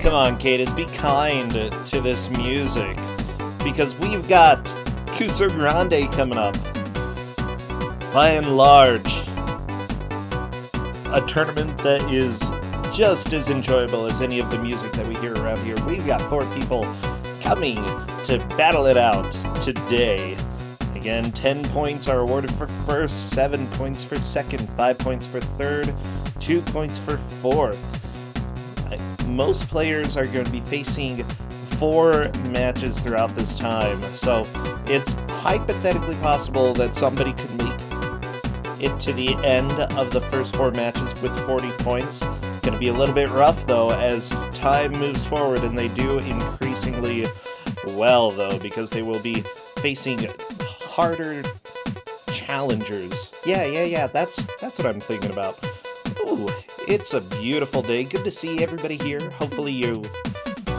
Come on, Cadis, be kind to this music, because we've got Kusogr4nde coming up. By and large, a tournament that is just as enjoyable as any of the music that we hear around here. We've got 4 people coming to battle it out today. Again, 10 points are awarded for first, 7 points for second, 5 points for third, 2 points for fourth. Most players are going to be facing 4 matches throughout this time, so it's hypothetically possible that somebody could make it to the end of the first 4 matches with 40 points. It's going to be a little bit rough, though, as time moves forward, and they do increasingly well, though, because they will be facing harder challengers. Yeah, that's what I'm thinking about. Ooh, it's a beautiful day. Good to see everybody here. Hopefully you've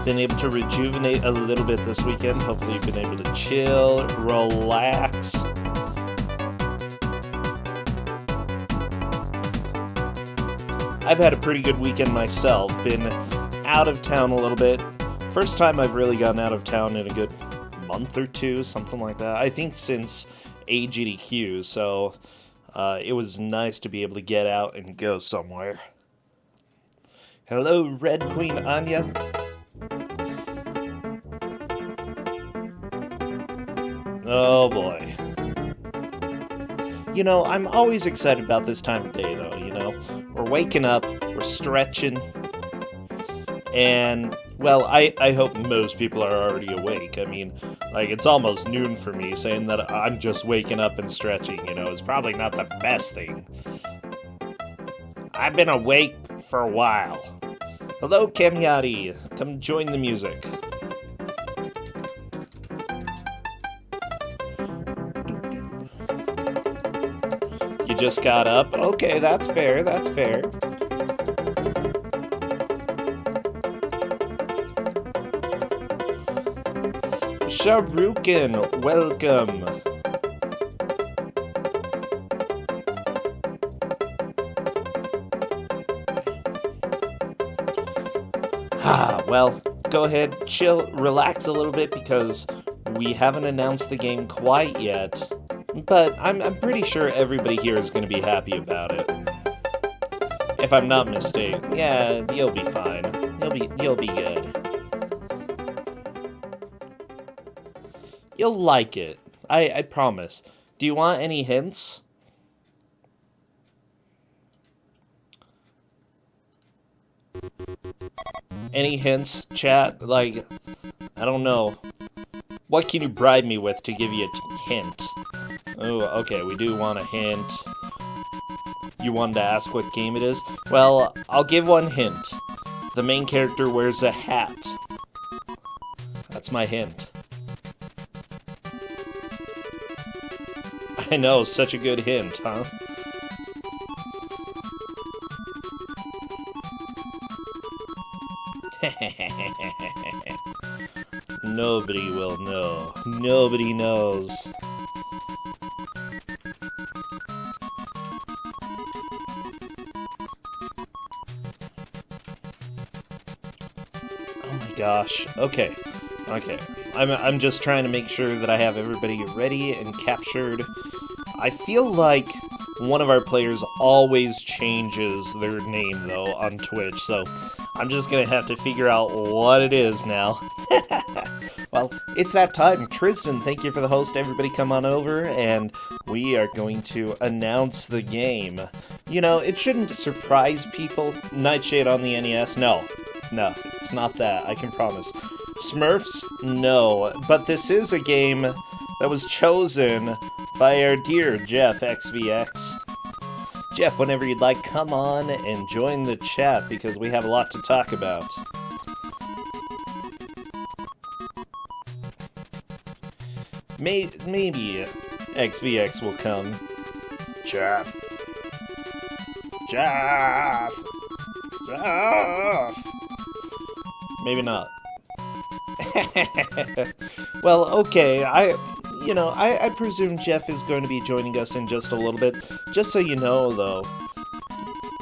been able to rejuvenate a little bit this weekend. Hopefully you've been able to chill, relax. I've had a pretty good weekend myself. Been out of town a little bit. First time I've really gotten out of town in a good month or 2, something like that. I think since AGDQ, so it was nice to be able to get out and go somewhere. Hello, Red Queen Anya. Oh boy. You know, I'm always excited about this time of day, though, you know. We're waking up, we're stretching, and, well, I hope most people are already awake. I mean, like, it's almost noon for me. Saying that I'm just waking up and stretching, you know, is probably not the best thing. I've been awake for a while. Hello, Kamyati. Come join the music. You just got up? Okay, that's fair, that's fair. Sharukin, welcome. Well, go ahead, chill, relax a little bit, because we haven't announced the game quite yet, but I'm pretty sure everybody here is going to be happy about it. If I'm not mistaken. Yeah, you'll be fine. You'll be good. You'll like it. I promise. Do you want any hints? Any hints, chat? Like, I don't know. What can you bribe me with to give you a hint? Oh, okay, we do want a hint. You wanted to ask what game it is? Well, I'll give one hint. The main character wears a hat. That's my hint. I know, such a good hint, huh? Nobody will know. Nobody knows. Oh my gosh. Okay. I'm just trying to make sure that I have everybody ready and captured. I feel like one of our players always changes their name, though, on Twitch, so I'm just gonna have to figure out what it is now. Well, it's that time. Tristan, thank you for the host. Everybody come on over, and we are going to announce the game. You know, it shouldn't surprise people. Nightshade on the NES? No, it's not that, I can promise. Smurfs? No, but this is a game that was chosen by our dear Jeff XVX. Jeff, whenever you'd like, come on and join the chat, because we have a lot to talk about. Maybe XVX will come. Jeff. Maybe not. Well, okay, I presume Jeff is going to be joining us in just a little bit. Just so you know, though,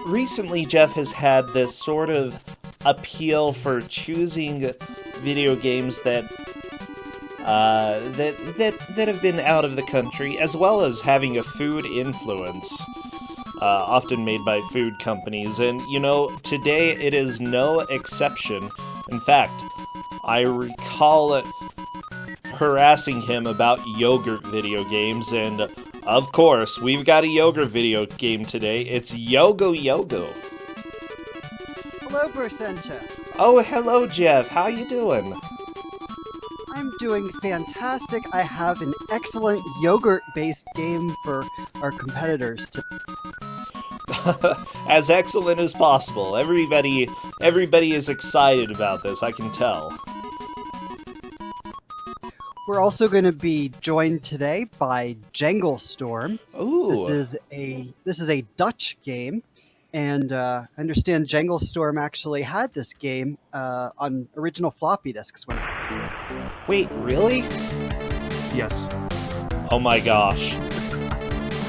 recently Jeff has had this sort of appeal for choosing video games that have been out of the country, as well as having a food influence, often made by food companies. And, you know, today it is no exception. In fact, I recall harassing him about yogurt video games, and of course, we've got a yogurt video game today. It's Yogho. Hello, Kusogr4nde. Oh, hello, Jeff. How you doing? I'm doing fantastic. I have an excellent yogurt-based game for our competitors to... As excellent as possible. Everybody is excited about this, I can tell. We're also going to be joined today by Janglestorm. Ooh. This is a Dutch game, and I understand Janglestorm actually had this game on original floppy disks. Wait, really? Yes. Oh my gosh.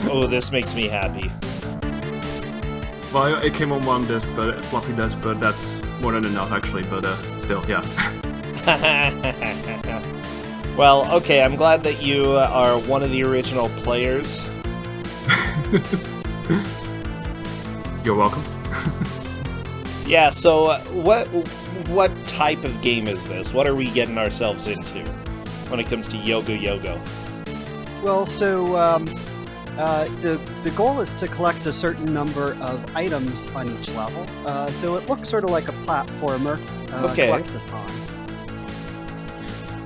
Oh, this makes me happy. Well, it came on one disk, but floppy disk, but that's more than enough actually. But still, yeah. Well, okay, I'm glad that you are one of the original players. You're welcome. Yeah, so what type of game is this? What are we getting ourselves into when it comes to Yogho? Well, so the goal is to collect a certain number of items on each level. So it looks sort of like a platformer. Okay. Collect-a-thon.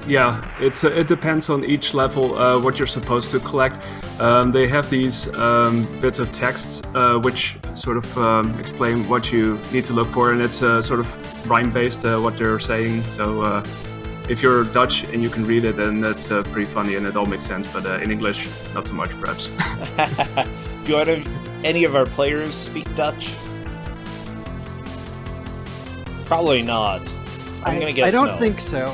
Yeah, it depends on each level what you're supposed to collect. They have these bits of text which sort of explain what you need to look for, and it's sort of rhyme-based what they're saying. So if you're Dutch and you can read it, then that's pretty funny and it all makes sense. But in English, not so much, perhaps. Do any of our players speak Dutch? Probably not. I'm gonna guess I don't no. think so.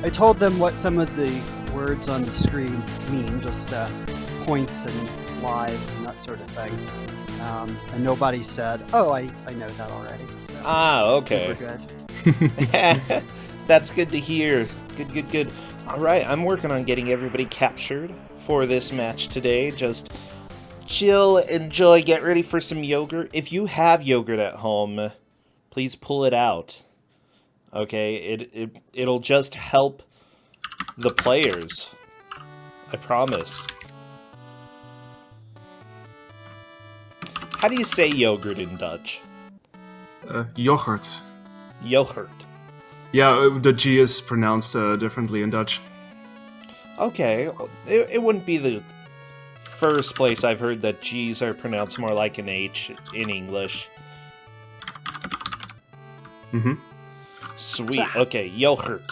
I told them what some of the words on the screen mean, just points and lives and that sort of thing. And nobody said, "Oh, I know that already." So, okay. super good. That's good to hear. Good. All right, I'm working on getting everybody captured for this match today. Just chill, enjoy, get ready for some yogurt. If you have yogurt at home, please pull it out. Okay, it'll just help the players. I promise. How do you say yogurt in Dutch? Yogurt. Yogurt. Yeah, the G is pronounced differently in Dutch. Okay, it wouldn't be the first place I've heard that G's are pronounced more like an H in English. Mm-hmm. Sweet. Okay, yogurt.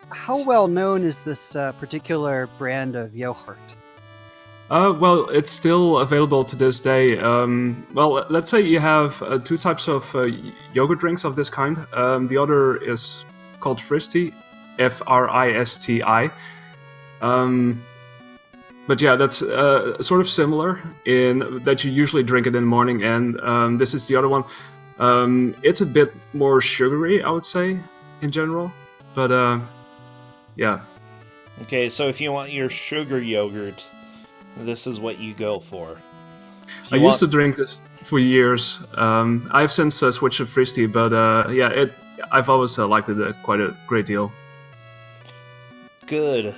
How well known is this particular brand of yogurt? Well, it's still available to this day. Well, let's say you have two types of yogurt drinks of this kind. The other is called Fristi, Fristi. But yeah, that's sort of similar in that you usually drink it in the morning, and this is the other one. It's a bit more sugary, I would say, in general. But yeah. Okay, so if you want your sugar yogurt, this is what you go for. I used to drink this for years. I've since switched to Fristi, but yeah, I've always liked it quite a great deal. Good.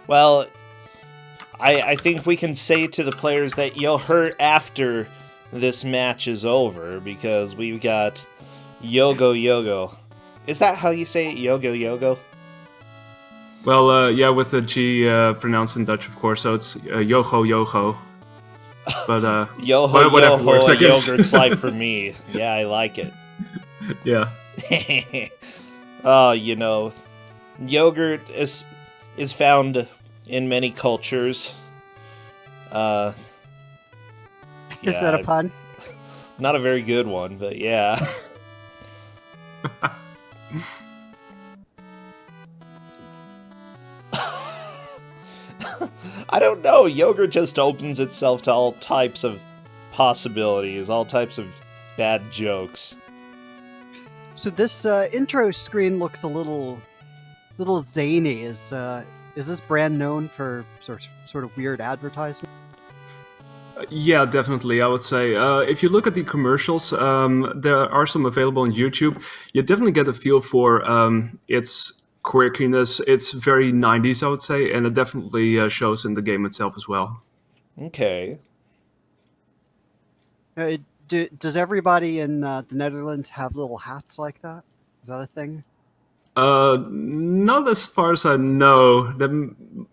Well, I think we can say to the players that you'll hurt after this match is over, because we've got Yogho. Is that how you say it? Yogho? Well, yeah, with the G pronounced in Dutch, of course, so it's Yogho. But whatever works, I guess. Yogurt's life for me. Yeah, I like it. Yeah. Oh, you know, yogurt is found in many cultures. Is that a pun? Not a very good one, but yeah. I don't know. Yogurt just opens itself to all types of possibilities, all types of bad jokes. So this intro screen looks a little zany. Is this brand known for sort of weird advertisement? Yeah, definitely. I would say if you look at the commercials, there are some available on YouTube. You definitely get a feel for its quirkiness. It's very 90s, I would say, and it definitely shows in the game itself as well. Okay. Does everybody in the Netherlands have little hats like that? Is that a thing? Not as far as I know.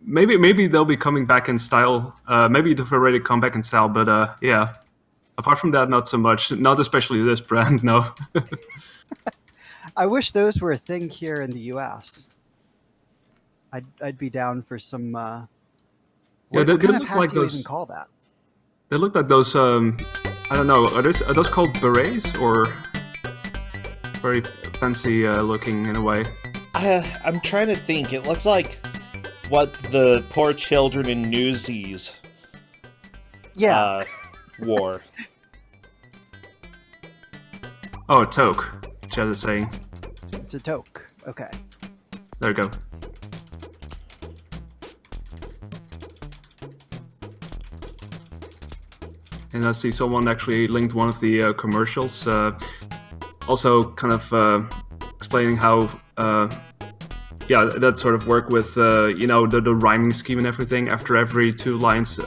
Maybe they'll be coming back in style. Maybe they've already come back in style, but yeah. Apart from that, not so much. Not especially this brand, no. I wish those were a thing here in the U.S. I'd be down for some. Yeah, what they kind of look hat like do you those. even call that? They look like those. I don't know. Are those called berets or very fancy looking in a way? I'm trying to think. It looks like what the poor children in Newsies wore. Oh, a toque. Chad is saying. It's a toque. Okay. There we go. And I see someone actually linked one of the commercials, also kind of explaining how, yeah, that sort of work with, you know, the rhyming scheme and everything. After every 2 lines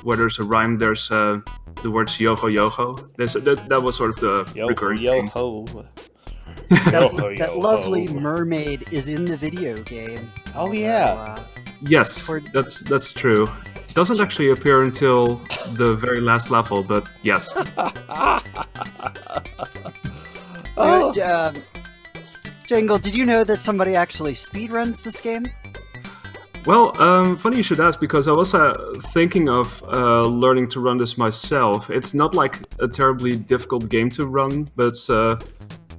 where there's a rhyme, there's the words Yogho, Yogho. That was sort of the recurring theme. Yogho. That lovely mermaid is in the video game. Oh yeah. Yes, that's true. Doesn't actually appear until the very last level, but yes. Jangle, did you know that somebody actually speedruns this game? Well, funny you should ask, because I was thinking of learning to run this myself. It's not like a terribly difficult game to run, but it's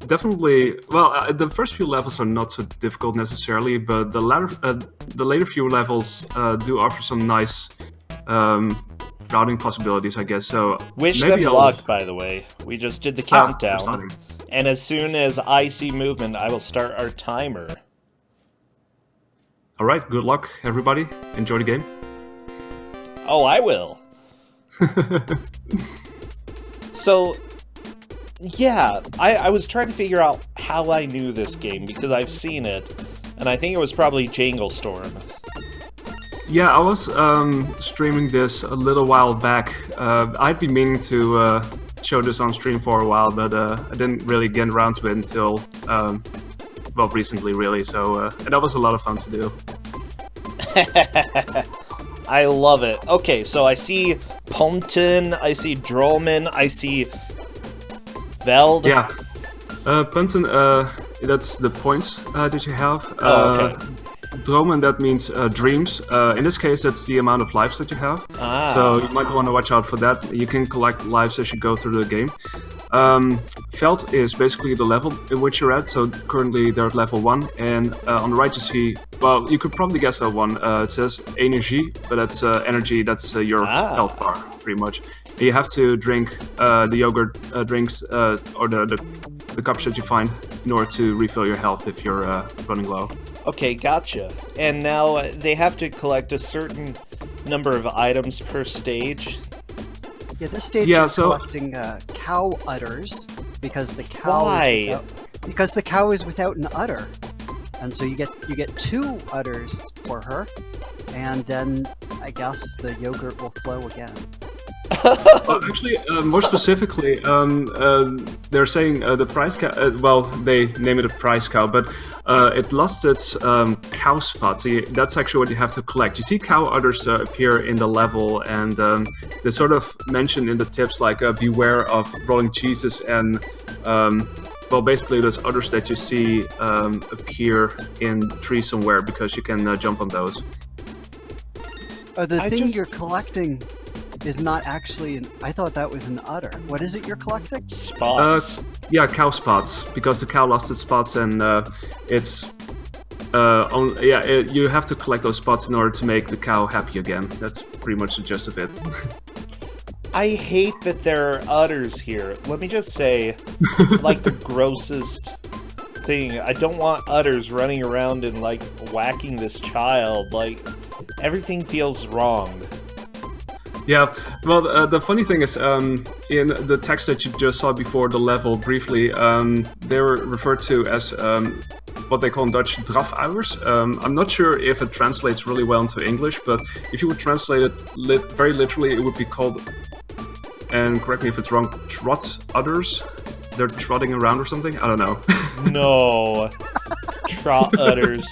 definitely... Well, the first few levels are not so difficult necessarily, but the later few levels do offer some nice routing possibilities, I guess. So wish maybe them luck, by the way. We just did the countdown, and as soon as I see movement, I will start our timer. All right, good luck, everybody. Enjoy the game. Oh, I will. So, yeah, I was trying to figure out how I knew this game, because I've seen it, and I think it was probably Jangle Storm. Yeah, I was streaming this a little while back. I'd been meaning to show this on stream for a while, but I didn't really get around to it until, well, recently, really. So and that was a lot of fun to do. I love it. Okay, so I see Punten, I see Drollman, I see Veld. Yeah, Punten, that's the points that you have. Okay. Dromen, that means dreams. In this case, that's the amount of lives that you have. So you might want to watch out for that. You can collect lives as you go through the game. Veld is basically the level in which you're at. So currently they're at level 1, and on the right you see, well, you could probably guess that one. It says energie, but that's energy. That's your health bar, pretty much. And you have to drink the yogurt drinks or the cups that you find in order to refill your health if you're running low. Okay, gotcha. And now they have to collect a certain number of items per stage. Yeah, this stage is collecting cow udders because the cow. Why? Because the cow is without an udder, and so you get 2 udders for her, and then I guess the yogurt will flow again. Well, actually, more specifically, they're saying the price cow. Well, they name it a price cow, but it lost its cow spot. So that's actually what you have to collect. You see cow udders appear in the level, and they sort of mention in the tips like beware of rolling cheeses and well, basically those udders that you see appear in trees somewhere because you can jump on those. The thing you're collecting is not actually an... I thought that was an udder. What is it you're collecting? Spots. Yeah, cow spots, because the cow lost its spots, and it's... you have to collect those spots in order to make the cow happy again. That's pretty much the gist of it. I hate that there are udders here. Let me just say, it's like the grossest thing. I don't want udders running around and, like, whacking this child. Like, everything feels wrong. Yeah, well, the funny thing is, in the text that you just saw before the level, briefly, they were referred to as what they call in Dutch drafouders. I'm not sure if it translates really well into English, but if you would translate it very literally, it would be called, and correct me if it's wrong, trot udders. They're trotting around or something? I don't know. No. Trot udders.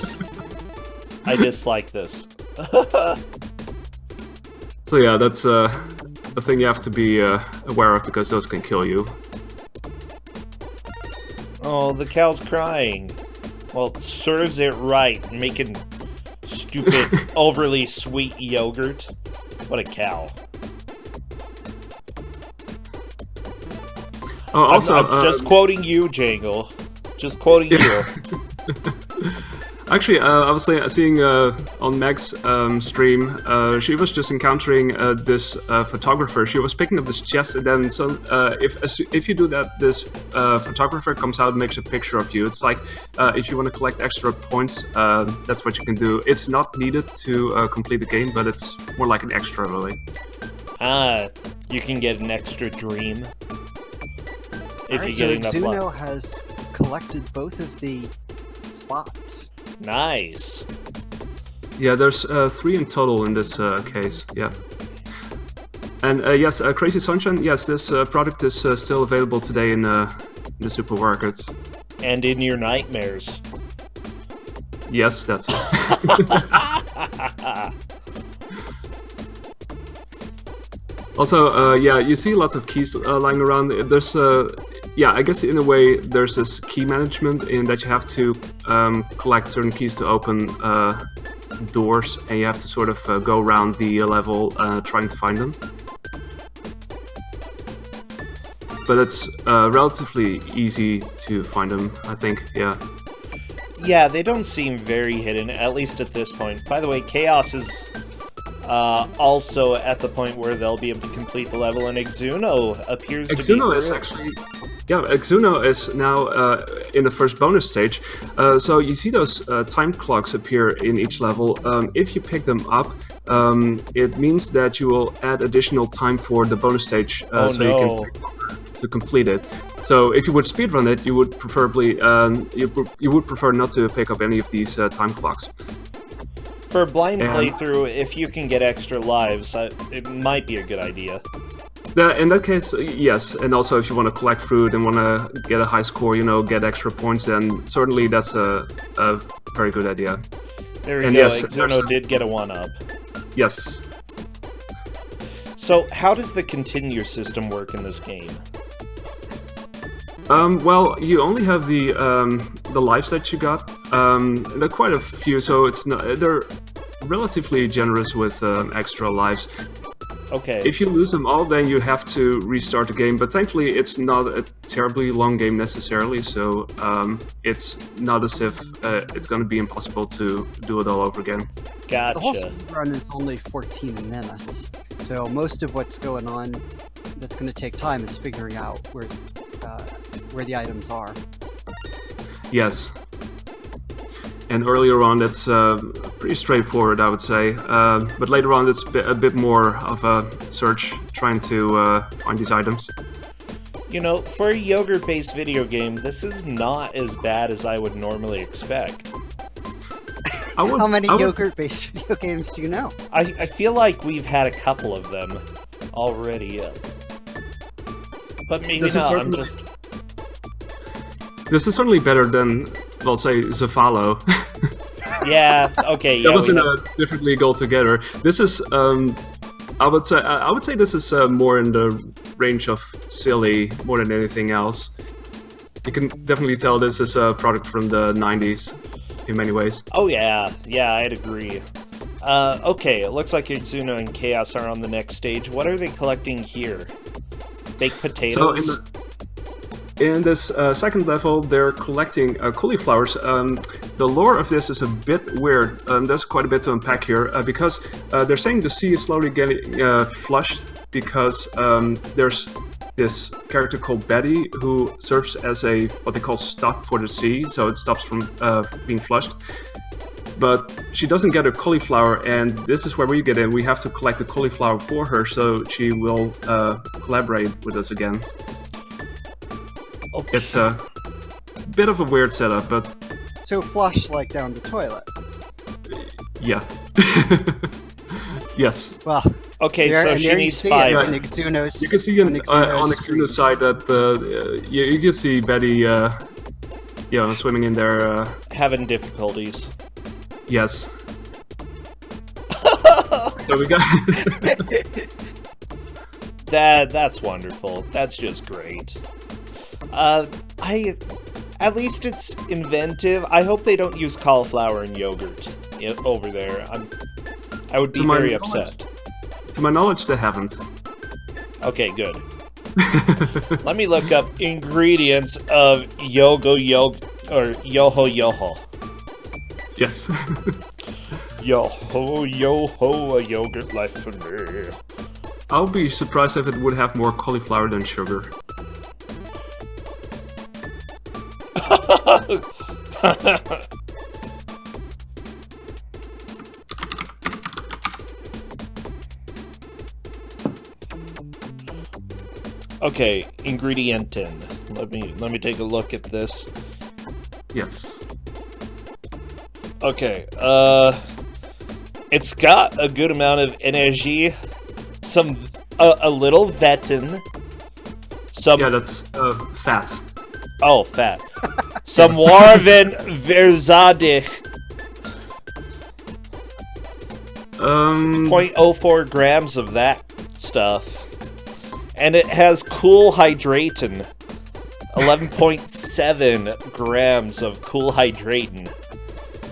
I dislike this. So yeah, that's a thing you have to be aware of, because those can kill you. Oh, the cow's crying. Well, it serves it right, making stupid, overly sweet yogurt. What a cow. Oh, also, I'm just quoting you, Jangle. Just quoting you. Actually, I was seeing on Meg's stream, she was just encountering this photographer. She was picking up this chest, and then if you do that, this photographer comes out and makes a picture of you. It's like if you want to collect extra points, that's what you can do. It's not needed to complete the game, but it's more like an extra, really. Ah, you can get an extra dream. If you get enough luck. Yogho has collected both of the spots. Nice. Yeah, there's 3 in total in this case. Yeah. And yes, Crazy Sunshine. Yes, this product is still available today in the supermarkets. And in your nightmares. Yes, that's it. Also, yeah, you see lots of keys lying around. There's, yeah, I guess in a way there's this key management in that you have to collect certain keys to open doors, and you have to sort of go around the level trying to find them. But it's relatively easy to find them, I think, yeah. Yeah, they don't seem very hidden, at least at this point. By the way, Chaos is also at the point where they'll be able to complete the level, and Exuno appears to be... Exuno is actually... Yeah, Exuno is now in the first bonus stage. So you see those time clocks appear in each level. If you pick them up, it means that you will add additional time for the bonus stage, Oh, so no. you can take longer to complete it. So if you would speedrun it, you would preferably you would prefer not to pick up any of these time clocks. For a blind And- playthrough, if you can get extra lives, it might be a good idea. In that case, yes. And also, if you want to collect fruit and want to get a high score, you know, get extra points, then certainly that's a very good idea. There we And go, yes, Exuno there's a- did get a 1-up. Yes. So, how does the continue system work in this game? Well, you only have the lives that you got. There are quite a few, so it's not, they're relatively generous with extra lives. Okay. If you lose them all, then you have to restart the game. But thankfully, it's not a terribly long game necessarily, so it's not as if it's going to be impossible to do it all over again. Gotcha. The whole speed run is only 14 minutes, so most of what's going on that's going to take time is figuring out where the items are. Yes. And earlier on, it's pretty straightforward, I would say. But later on, it's a bit more of a search, trying to find these items. You know, for a yogurt-based video game, this is not as bad as I would normally expect. How many yogurt-based video games do you know? I feel like we've had a couple of them already. But maybe This is not, I'm certainly- just... This is certainly better than, well, say, Zafalo. Yeah, okay, yeah. That was we in have- a different league altogether. This is, I would say this is more in the range of silly more than anything else. You can definitely tell this is a product from the 90s in many ways. Oh yeah, I'd agree. Okay, it looks like Exuno and Chaos are on the next stage. What are they collecting here? Baked potatoes? So in this second level, they're collecting cauliflowers. The lore of this is a bit weird. There's quite a bit to unpack here because they're saying the sea is slowly getting flushed because there's this character called Betty, who serves as what they call stock for the sea, so it stops from being flushed. But she doesn't get a cauliflower, and this is where we get in. We have to collect the cauliflower for her, so she will collaborate with us again. Okay. It's a bit of a weird setup, but So flush like down the toilet. yeah. Yes. Well, Okay, there, so and she there you needs see 5. it in Exuno's. You can see on Exuno's screen. side that you can see Betty, swimming in there. Having difficulties. Yes. So we got. That's wonderful. That's just great. At least it's inventive. I hope they don't use cauliflower and yogurt over there. I would be very upset. To my knowledge, they haven't. Okay, good. Let me look up ingredients of Yogho, Yes. Yogho, a yogurt life for me. I'll be surprised if it would have more cauliflower than sugar. Okay, ingredientin. Let me take a look at this. Yes. Okay, it's got a good amount of energy, a little vetin, Yeah, that's fat. Oh, fat. Some Warven Verzadig. 0.04 grams of that stuff. And it has cool hydratin. 11.7 grams of cool hydratin.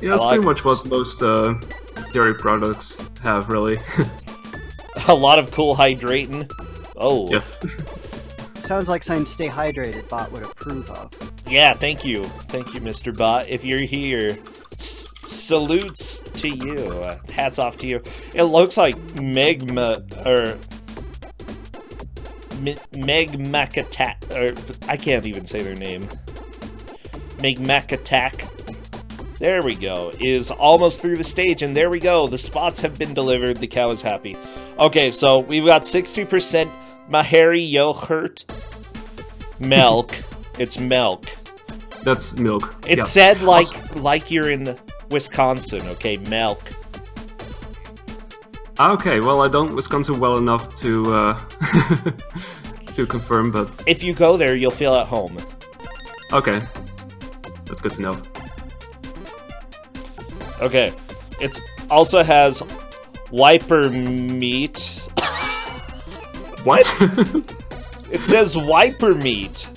Yeah, that's pretty much what most dairy products have, really. A lot of cool hydratin. Oh. Yes. Sounds like something Stay Hydrated bot would approve of. Yeah, thank you. Thank you, Mr. Bot. If you're here, salutes to you. Hats off to you. It looks like Megmacatak, or I can't even say their name. Megmacatak. There we go. Is almost through the stage, and there we go. The spots have been delivered. The cow is happy. Okay, so we've got 60% Mahari yogurt. Milk. It's milk. That's milk. It said like you're in Wisconsin, okay? Milk. Okay, well, I don't Wisconsin well enough to to confirm, but If you go there, you'll feel at home. okay, that's good to know. Okay. It also has wiper meat. What? It says wiper meat.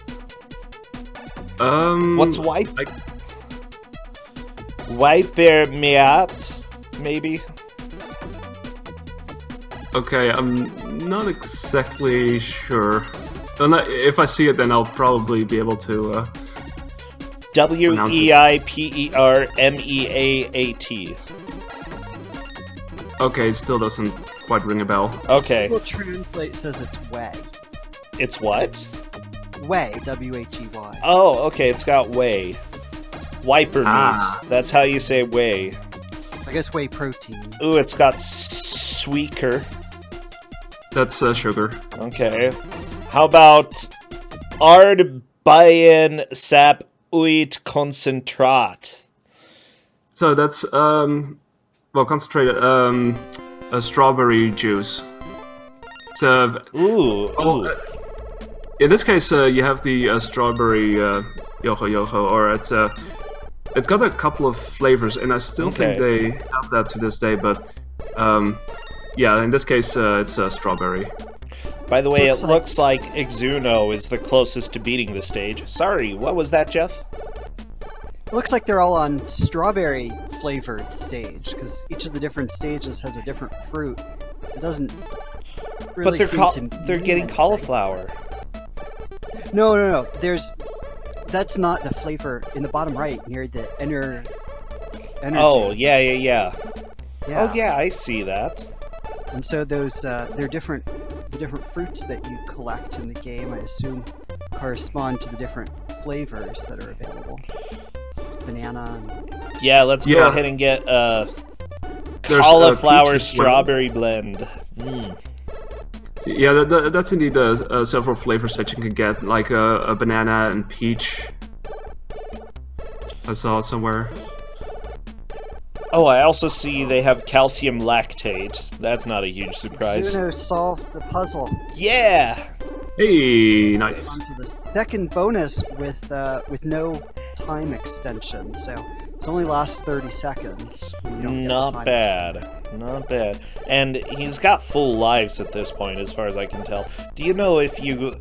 What's wiper? Wiper meat, maybe? Okay, I'm not exactly sure. If I see it, then I'll probably be able to. Weipermeat. Okay, it still doesn't quite ring a bell. Okay. Google Translate says it's whey. It's what? Whey, W-H-E-Y. Oh, okay, it's got whey. Wiper meat. That's how you say whey. I guess whey protein. Ooh, it's got sweeker. That's sugar. Okay. How about Ardbeien sap uit concentrat? So that's concentrated a strawberry juice. It's Ooh. in this case, you have the strawberry Yogho, or it's got a couple of flavors, and I still think they have that to this day. But yeah, in this case, it's strawberry. By the way, it looks like Exuno is the closest to beating the stage. Sorry, what was that, Jeff? It looks like they're all on strawberry flavored stage, because each of the different stages has a different fruit. It doesn't really they're getting cauliflower. No. That's not the flavor in the bottom right near the energy. Oh, yeah. Yeah. Oh, yeah, I see that. And so those they're different the different fruits that you collect in the game, I assume, correspond to the different flavors that are available. Banana. Yeah, let's go ahead and get cauliflower strawberry blend. Mm. Yeah, that's indeed several flavors that you can get, like a banana and peach. I saw somewhere. Oh, I also see they have calcium lactate. That's not a huge surprise. Yogho solved the puzzle. Yeah! Hey, nice. On to the second bonus with no time extension, so it only lasts 30 seconds. Not bad. Not bad. And he's got full lives at this point, as far as I can tell. Do you know if you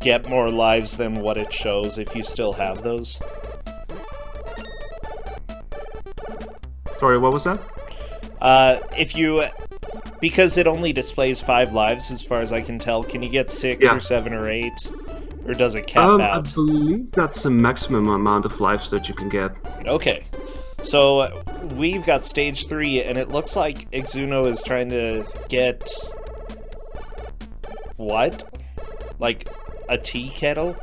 get more lives than what it shows, if you still have those? Sorry, what was that? Because it only displays 5 lives, as far as I can tell, can you get 6 or 7 or 8? Or does it cap out? I believe that's the maximum amount of lives that you can get. Okay. So, we've got stage 3, and it looks like Yogho is trying to get... What? Like, a tea kettle?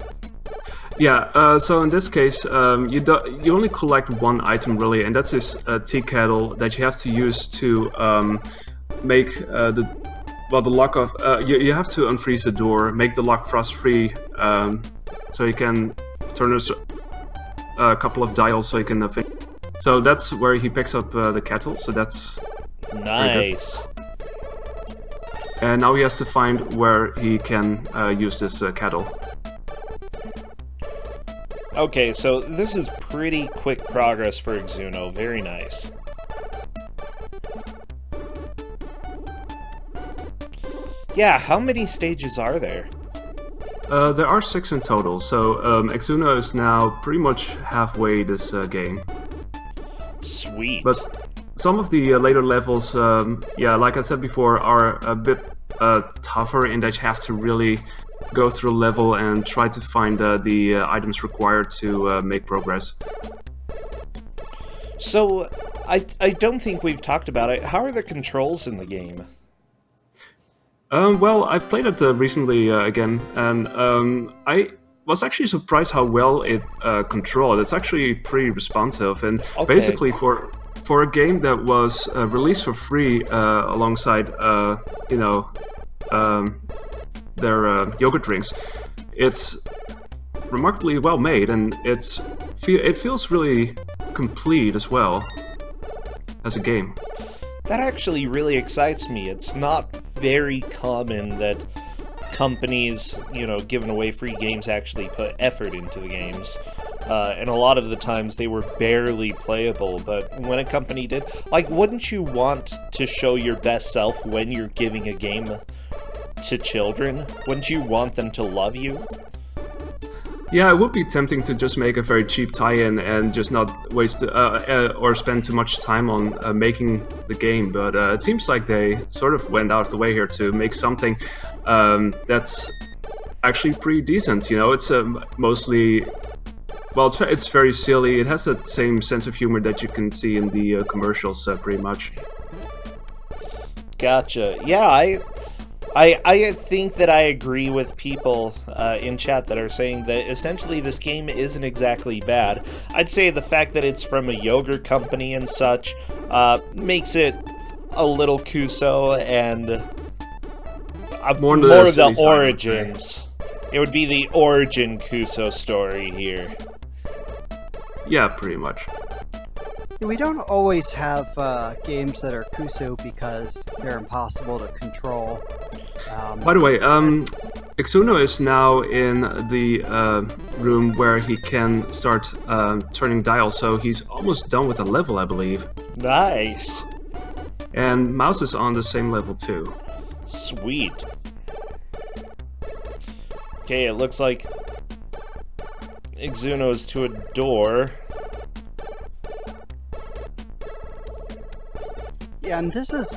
Yeah, so in this case, you only collect one item really, and that's this tea kettle that you have to use to make the lock of. You have to unfreeze the door, make the lock frost-free, so you can turn a couple of dials so you can. So that's where he picks up the kettle. So that's nice. And now he has to find where he can use this kettle. Okay, so this is pretty quick progress for Yogho. Very nice. Yeah, how many stages are there? There are 6 in total, so Yogho is now pretty much halfway this game. Sweet. But some of the later levels, yeah, like I said before, are a bit tougher in that you have to really go through a level and try to find the items required to make progress. So, I don't think we've talked about it. How are the controls in the game? Well, I've played it recently again, and I was actually surprised how well it controlled. It's actually pretty responsive, and basically for a game that was released for free alongside, their yogurt drinks, it's remarkably well made, and it feels really complete as well as a game. That actually really excites me. It's not very common that companies, giving away free games actually put effort into the games. And a lot of the times they were barely playable, but when a company did, wouldn't you want to show your best self when you're giving a game to children? Wouldn't you want them to love you? Yeah, it would be tempting to just make a very cheap tie-in and just not waste or spend too much time on making the game, but it seems like they sort of went out of the way here to make something that's actually pretty decent. It's mostly... Well, it's very silly. It has that same sense of humor that you can see in the commercials, pretty much. Gotcha. Yeah, I think that I agree with people in chat that are saying that essentially this game isn't exactly bad. I'd say the fact that it's from a yogurt company and such makes it a little Kuso and more of the origins. It would be the origin Kuso story here. Yeah, pretty much. We don't always have games that are Kuso because they're impossible to control. By the way, Yogho is now in the room where he can start turning dials, so he's almost done with a level, I believe. Nice! And Mouse is on the same level too. Sweet. Okay, it looks like Yogho is to a door. Yeah, and this is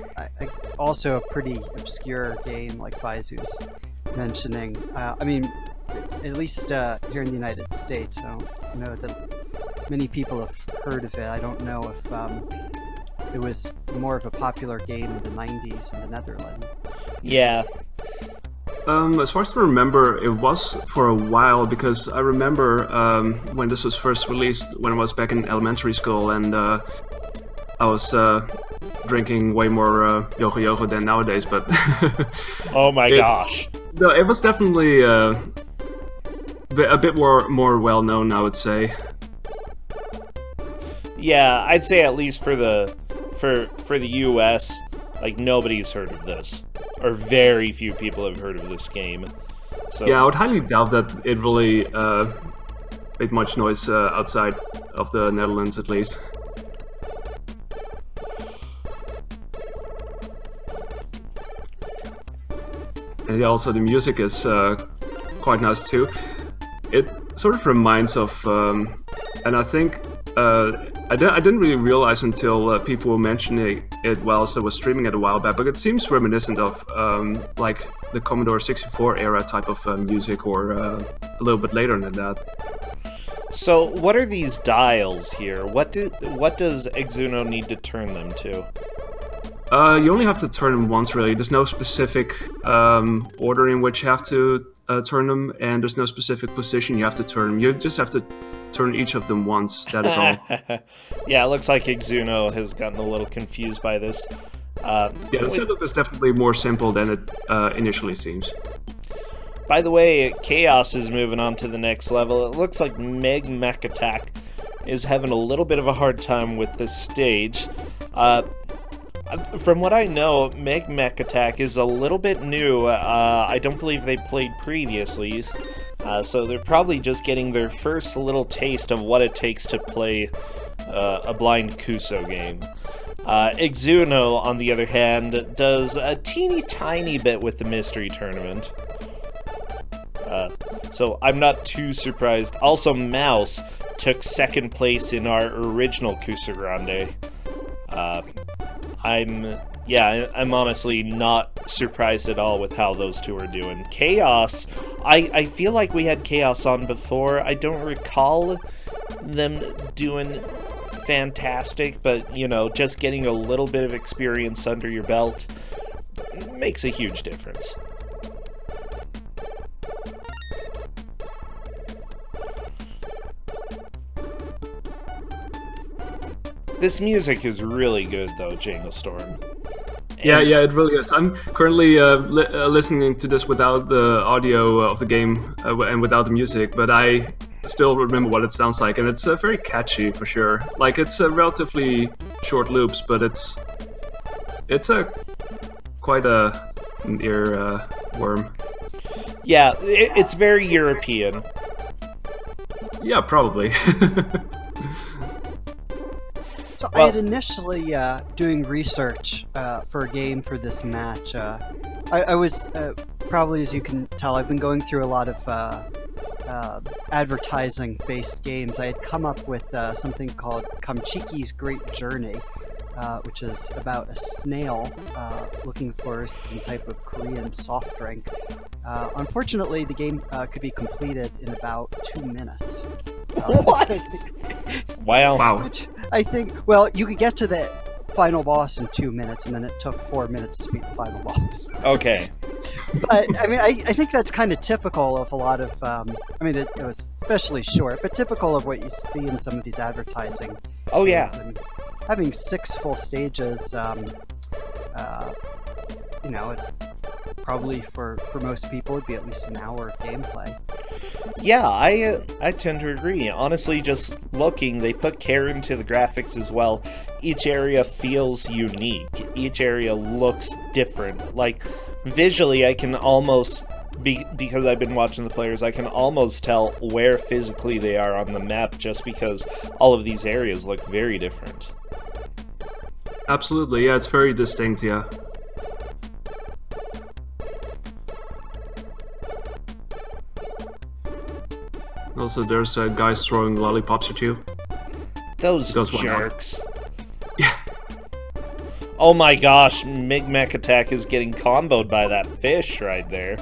also a pretty obscure game, like Faizu's mentioning. I mean, at least here in the United States, I don't know that many people have heard of it. I don't know if it was more of a popular game in the 90s in the Netherlands. Yeah. As far as I remember, it was for a while, because I remember when this was first released, when I was back in elementary school, and I was drinking way more Yogho than nowadays, but... Oh my gosh. No, it was definitely a bit more well-known, I would say. Yeah, I'd say at least for the US, like, nobody's heard of this. Or very few people have heard of this game. So yeah, I would highly doubt that it really made much noise outside of the Netherlands, at least. And yeah, also the music is quite nice too. It sort of reminds of, and I think I didn't really realize until people were mentioning it whilst I was streaming it a while back, but it seems reminiscent of like the Commodore 64 era type of music, or a little bit later than that. So what are these dials here? What does Yogho need to turn them to? You only have to turn them once, really. There's no specific order in which you have to turn them, and there's no specific position you have to turn them. You just have to turn each of them once, that is all. Yeah, it looks like Yogho has gotten a little confused by this. Yeah, the setup is definitely more simple than it initially seems. By the way, Chaos is moving on to the next level. It looks like Meg Mech Attack is having a little bit of a hard time with this stage. From what I know, Meg Mech Attack is a little bit new. I don't believe they played previously, so they're probably just getting their first little taste of what it takes to play a blind Kuso game. Yogho, on the other hand, does a teeny tiny bit with the Mystery Tournament. So I'm not too surprised. Also, Mouse took second place in our original Kusogr4nde. I'm honestly not surprised at all with how those two are doing. Chaos, I feel like we had Chaos on before. I don't recall them doing fantastic, but, you know, just getting a little bit of experience under your belt makes a huge difference. This music is really good, though, Jangle Storm. Yeah, it really is. I'm currently listening to this without the audio of the game and without the music, but I still remember what it sounds like, and it's very catchy for sure. Like, it's relatively short loops, but it's quite an ear worm. Yeah, it's very European. Yeah, probably. So I had initially doing research for a game for this match. I was probably, as you can tell, I've been going through a lot of advertising-based games. I had come up with something called Kamchiki's Great Journey, which is about a snail looking for some type of Korean soft drink. Unfortunately, the game could be completed in about 2 minutes. What? Wow. Which I think, well, you could get to the final boss in 2 minutes, and then it took 4 minutes to beat the final boss. Okay. But, I mean, I think that's kind of typical of a lot of, I mean, it was especially short, but typical of what you see in some of these advertising. Oh, yeah. And having 6 full stages, you know, probably for most people would be at least an hour of gameplay. Yeah, I tend to agree. Honestly, just looking, they put care into the graphics as well. Each area feels unique. Each area looks different. Like, visually, I can almost, because I've been watching the players, I can almost tell where physically they are on the map just because all of these areas look very different. Absolutely, yeah, it's very distinct, yeah. Also, there's guys throwing lollipops at you. Those jerks. Yeah. Oh my gosh, Mig Mech Attack is getting comboed by that fish right there.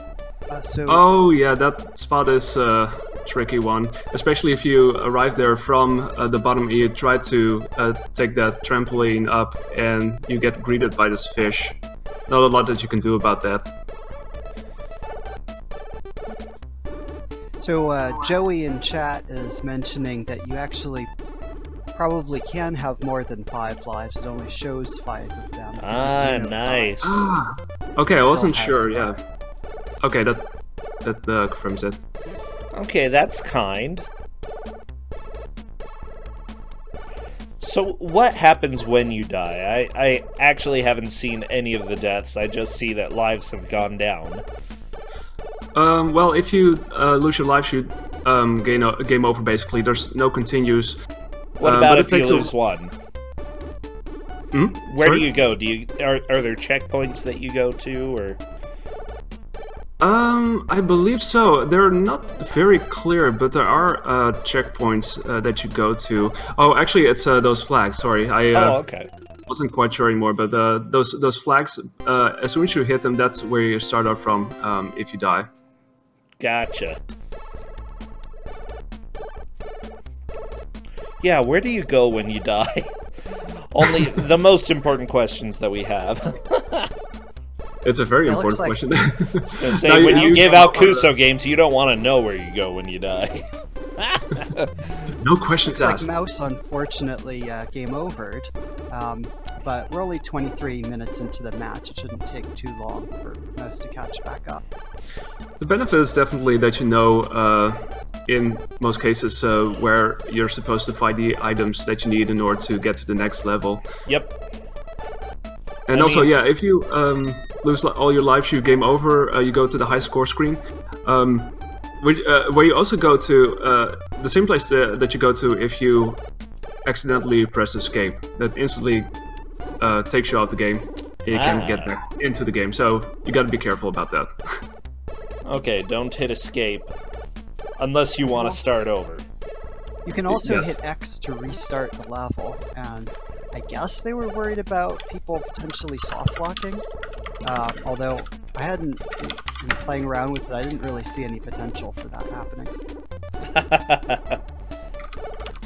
Oh yeah, that spot is a tricky one. Especially if you arrive there from the bottom and you try to take that trampoline up and you get greeted by this fish. Not a lot that you can do about that. So Joey in chat is mentioning that you actually probably can have more than 5 lives. It only shows 5 of them. Nice. Okay, I wasn't has sure. 5. Yeah. Okay, that confirms it. Okay, that's kind. So what happens when you die? I actually haven't seen any of the deaths. I just see that lives have gone down. Well, if you lose your life, you game over. Basically, there's no continues. What about if you lose one? Where Sorry? do you go? Are there checkpoints that you go to, or? I believe so. They're not very clear, but there are checkpoints that you go to. Oh, actually, it's those flags. Sorry, okay. wasn't quite sure anymore. But those flags, as soon as you hit them, that's where you start out from if you die. Gotcha. Yeah, where do you go when you die? Only the most important questions that we have. It's a very It important looks question. I was gonna say, No, when you use give them out for Kuso games, you don't want to know where you go when you die. No questions Looks like asked. Mouse unfortunately game overed, but we're only 23 minutes into the match. It shouldn't take too long for Mouse to catch back up. The benefit is definitely that you know, in most cases, where you're supposed to find the items that you need in order to get to the next level. Yep. And yeah, if you lose all your lives, you game over, you go to the high score screen, where you also go to the same place that you go to if you accidentally press escape. That instantly takes you out the game. You can't get back into the game, so you gotta be careful about that. Okay, don't hit escape. Unless you want to start over. You can also Yes. hit X to restart the level, and I guess they were worried about people potentially soft locking. Although I hadn't been playing around with it, I didn't really see any potential for that happening.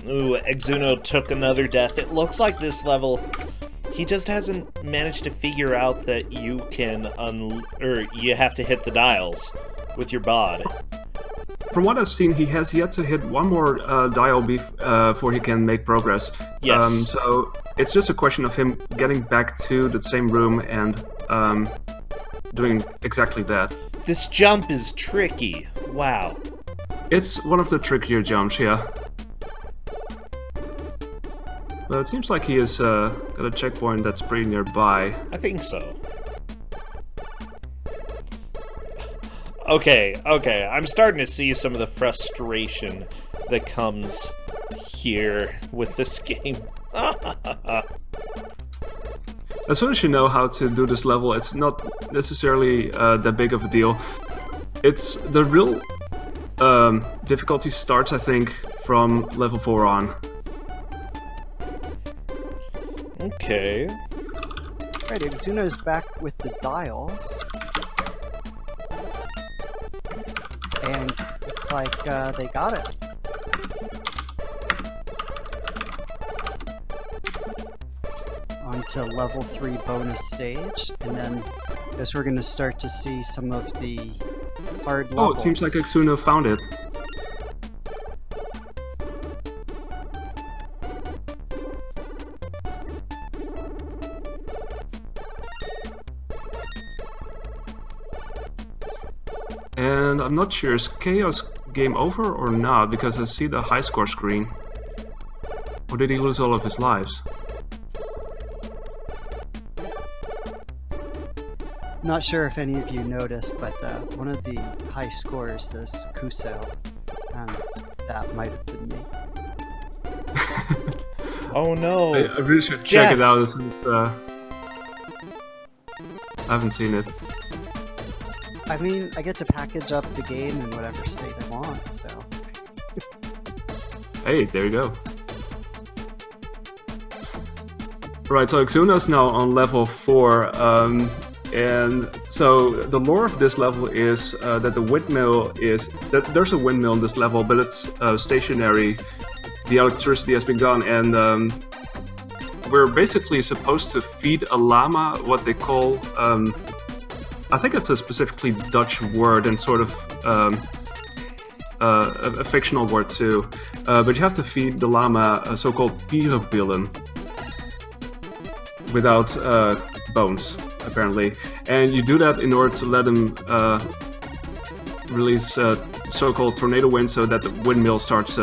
Ooh, Exuno took another death. It looks like this level, he just hasn't managed to figure out that you can you have to hit the dials with your bod. From what I've seen, he has yet to hit one more dial before he can make progress. Yes. So it's just a question of him getting back to the same room and doing exactly that. This jump is tricky. Wow. It's one of the trickier jumps, yeah. But it seems like he has got a checkpoint that's pretty nearby. I think so. Okay. I'm starting to see some of the frustration that comes here with this game. As soon as you know how to do this level, it's not necessarily that big of a deal. It's the real difficulty starts, I think, from level 4 on. Okay. Right, Exuno's back with the dials. And looks like they got it. On to level 3 bonus stage, and then I guess we're going to start to see some of the hard levels. Oh, it seems like Exuno found it. And I'm not sure, is Chaos game over or not? Because I see the high score screen. Or did he lose all of his lives? Not sure if any of you noticed, but one of the high scores says Kuso, and that might have been me. Oh no. I really should Jeff. check it out as soon as, I haven't seen it. I mean, I get to package up the game in whatever state I want, so... Hey, there you go. Right, so Exuno's now on level 4, and so the lore of this level is that the windmill is... that there's a windmill in this level, but it's stationary. The electricity has been gone, and we're basically supposed to feed a llama what they call... I think it's a specifically Dutch word, and sort of a fictional word too, but you have to feed the llama so-called pierenbillen without bones, apparently. And you do that in order to let him release so-called tornado wind so that the windmill starts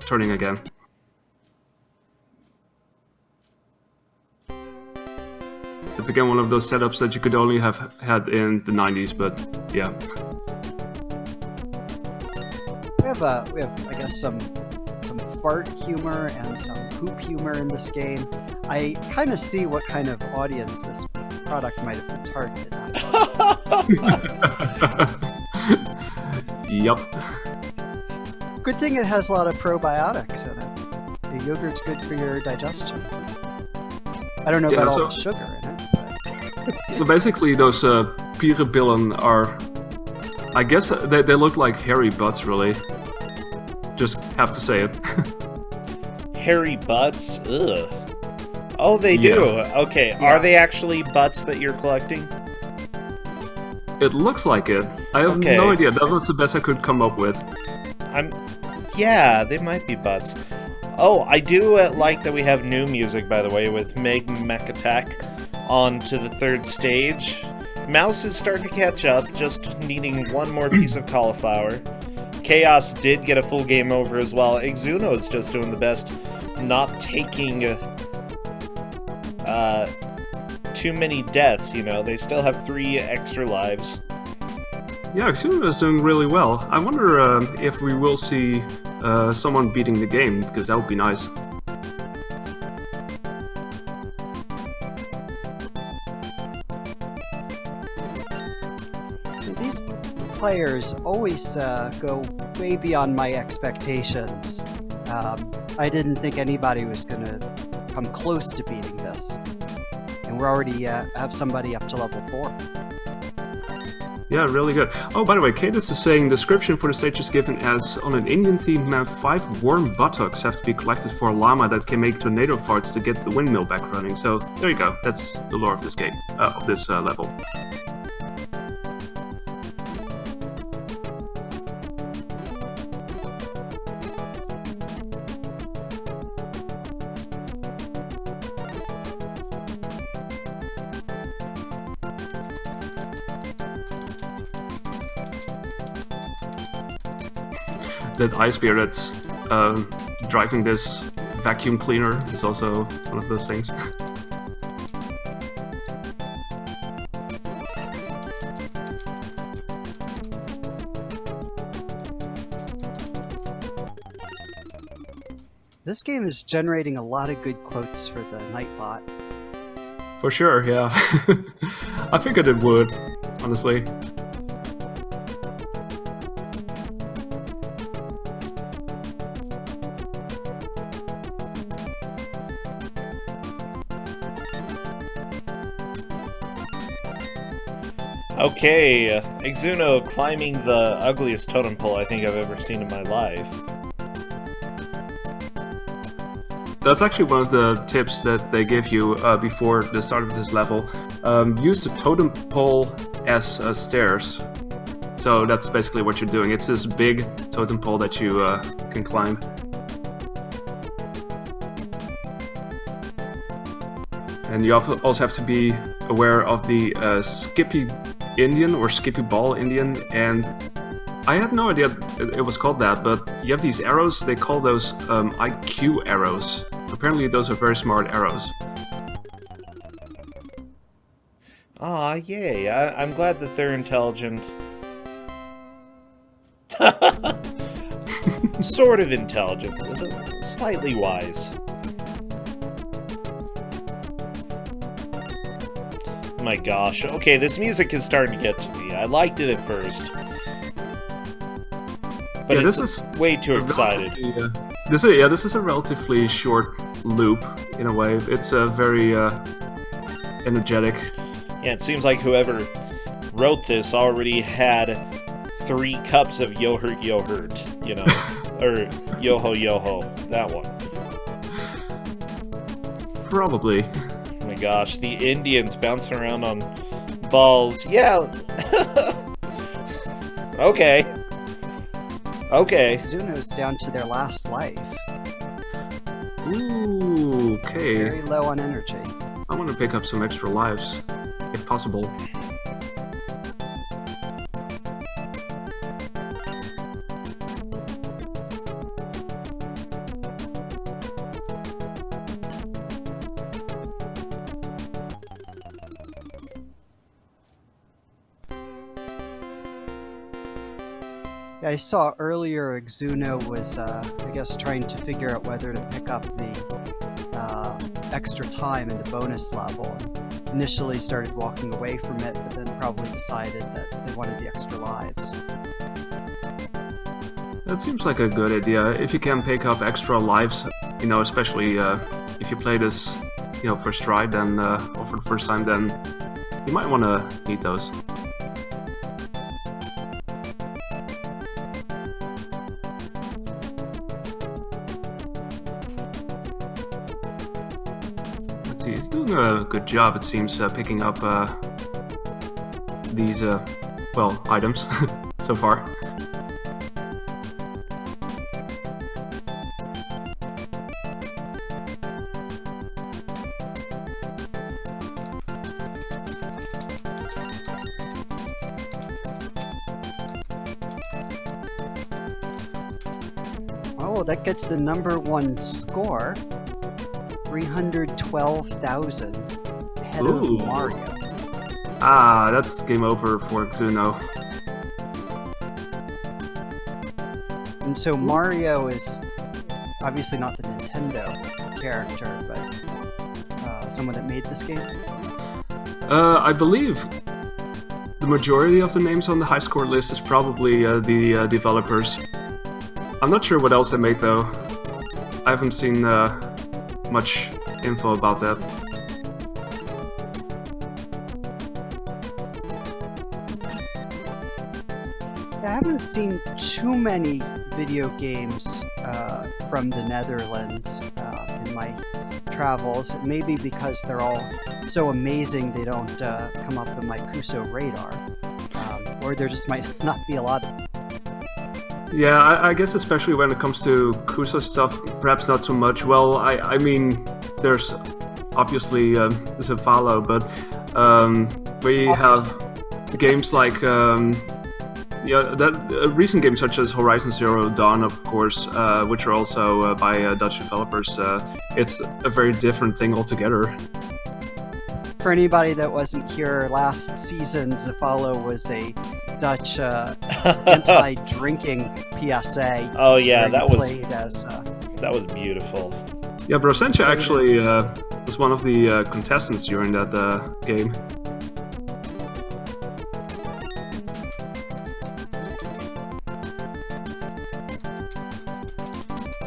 turning again. It's again one of those setups that you could only have had in the 90s, but yeah. We have I guess some fart humor and some poop humor in this game. I kind of see what kind of audience this product might have been targeted at. Yup. Good thing it has a lot of probiotics in it. The yogurt's good for your digestion. I don't know about all the sugar in it. So basically those pierenbillen are, I guess they look like hairy butts, really. Just have to say it. Hairy butts? Ugh. Oh, they do? Okay, Yeah. Are they actually butts that you're collecting? It looks like it. I have no idea. That was the best I could come up with. Yeah, they might be butts. Oh, I do like that we have new music, by the way, with Meg Mech Attack on to the 3rd stage. Mouse is starting to catch up, just needing one more piece of cauliflower. Chaos did get a full game over as well. Exuno is just doing the best, not taking too many deaths, you know. They still have 3 extra lives. Yeah, Kusogr4nde is doing really well. I wonder if we will see someone beating the game, because that would be nice. These players always go way beyond my expectations. I didn't think anybody was going to come close to beating this. And we're already have somebody up to level 4. Yeah, really good. Oh, by the way, Cadus is saying description for the stage is given as on an Indian-themed map, 5 warm buttocks have to be collected for a llama that can make tornado farts to get the windmill back running. So there you go. That's the lore of this game, of this level. That ice bear that's driving this vacuum cleaner is also one of those things. This game is generating a lot of good quotes for the Nightbot. For sure, yeah. I figured it would, honestly. Okay, Exuno climbing the ugliest totem pole I think I've ever seen in my life. That's actually one of the tips that they give you before the start of this level. Use the totem pole as stairs. So that's basically what you're doing. It's this big totem pole that you can climb. And you also have to be aware of the Skippy Indian or Skippy Ball Indian, and I had no idea it was called that, but you have these arrows, they call those IQ arrows. Apparently those are very smart arrows. Aw, yay. I'm glad that they're intelligent. Sort of intelligent, slightly wise. My gosh. Okay, this music is starting to get to me. I liked it at first. But yeah, it's this is way too excited. This is a relatively short loop, in a way. It's very energetic. Yeah, it seems like whoever wrote this already had 3 cups of Yogurt, you know, or Yogho, that one. Probably. Oh my gosh, the Indians bouncing around on balls. Yeah, Okay. Okay. Zuno's down to their last life. Ooh, okay. Very low on energy. I want to pick up some extra lives, if possible. Yeah, I saw earlier Zuno was, I guess, trying to figure out whether to pick up the extra time in the bonus level. And initially started walking away from it, but then probably decided that they wanted the extra lives. That seems like a good idea. If you can pick up extra lives, you know, especially if you play this, you know, first try, then or for the first time, then you might want to need those. Let's see, he's doing a good job, it seems, picking up these, well, items so far. Oh, that gets the #1 score. 312,000 ahead of Ooh. Mario. Ah, that's game over for Zuno. And so Mario is obviously not the Nintendo character, but someone that made this game. I believe the majority of the names on the high score list is probably the developers. I'm not sure what else they made though. I haven't seen much info about that. I haven't seen too many video games from the Netherlands in my travels. Maybe because they're all so amazing they don't come up in my Kuso radar. Or there just might not be a lot of. Yeah, I guess especially when it comes to Kuso stuff, perhaps not so much. Well, I mean, there's obviously Zavalo, but we have games like recent games such as Horizon Zero Dawn, of course, which are also by Dutch developers. It's a very different thing altogether. For anybody that wasn't here last season, Zavalo was a Dutch anti-drinking PSA. Oh yeah, that was beautiful. Yeah, Brosencha actually was one of the contestants during that game.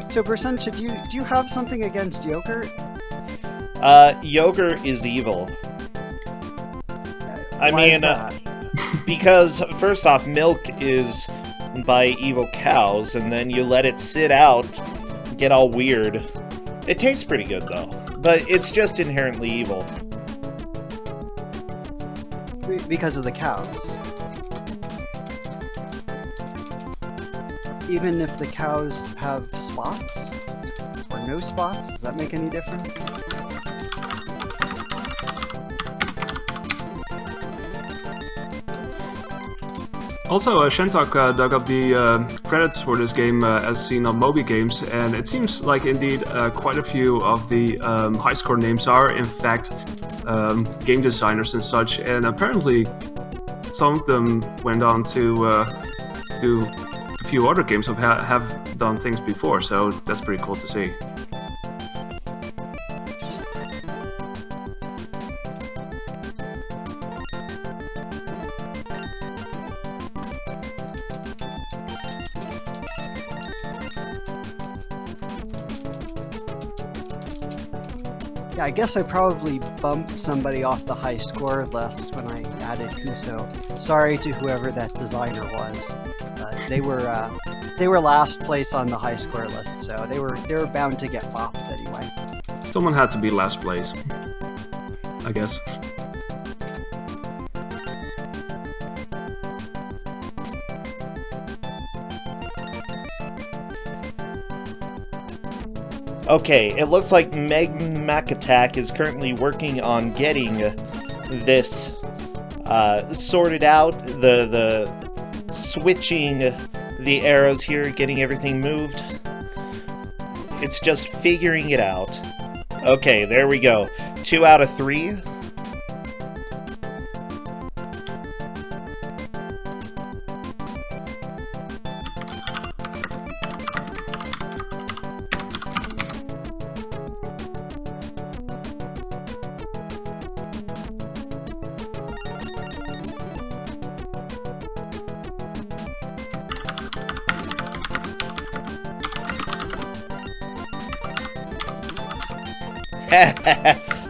So Brosencha, do you have something against yogurt? Yogurt is evil. Why is that? Because first off, milk is by evil cows, and then you let it sit out, get all weird. It tastes pretty good though, but it's just inherently evil. Because of the cows. Even if the cows have spots or no spots, does that make any difference? Also, Shentok dug up the credits for this game as seen on Moby Games, and it seems like indeed quite a few of the high score names are in fact game designers and such, and apparently some of them went on to do a few other games that have done things before, so that's pretty cool to see. Yeah, I guess I probably bumped somebody off the high score list when I added Kuso. Sorry to whoever that designer was. They were last place on the high score list, so they were bound to get bumped anyway. Someone had to be last place, I guess. Okay, it looks like Mac Attack is currently working on getting this sorted out. The switching the arrows here, getting everything moved. It's just figuring it out. Okay, there we go. 2 out of 3.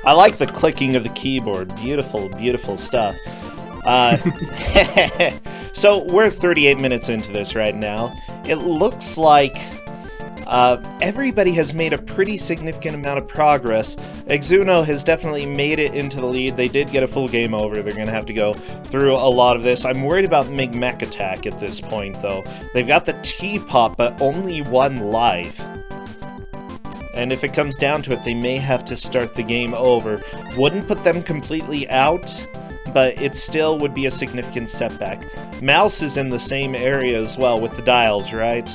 I like the clicking of the keyboard. Beautiful, beautiful stuff. So we're 38 minutes into this right now. It looks like everybody has made a pretty significant amount of progress. Exuno has definitely made it into the lead. They did get a full game over. They're going to have to go through a lot of this. I'm worried about Mac Attack at this point, though. They've got the T-Pop, but only 1 life. And if it comes down to it, they may have to start the game over. Wouldn't put them completely out, but it still would be a significant setback. Mouse is in the same area as well with the dials, right?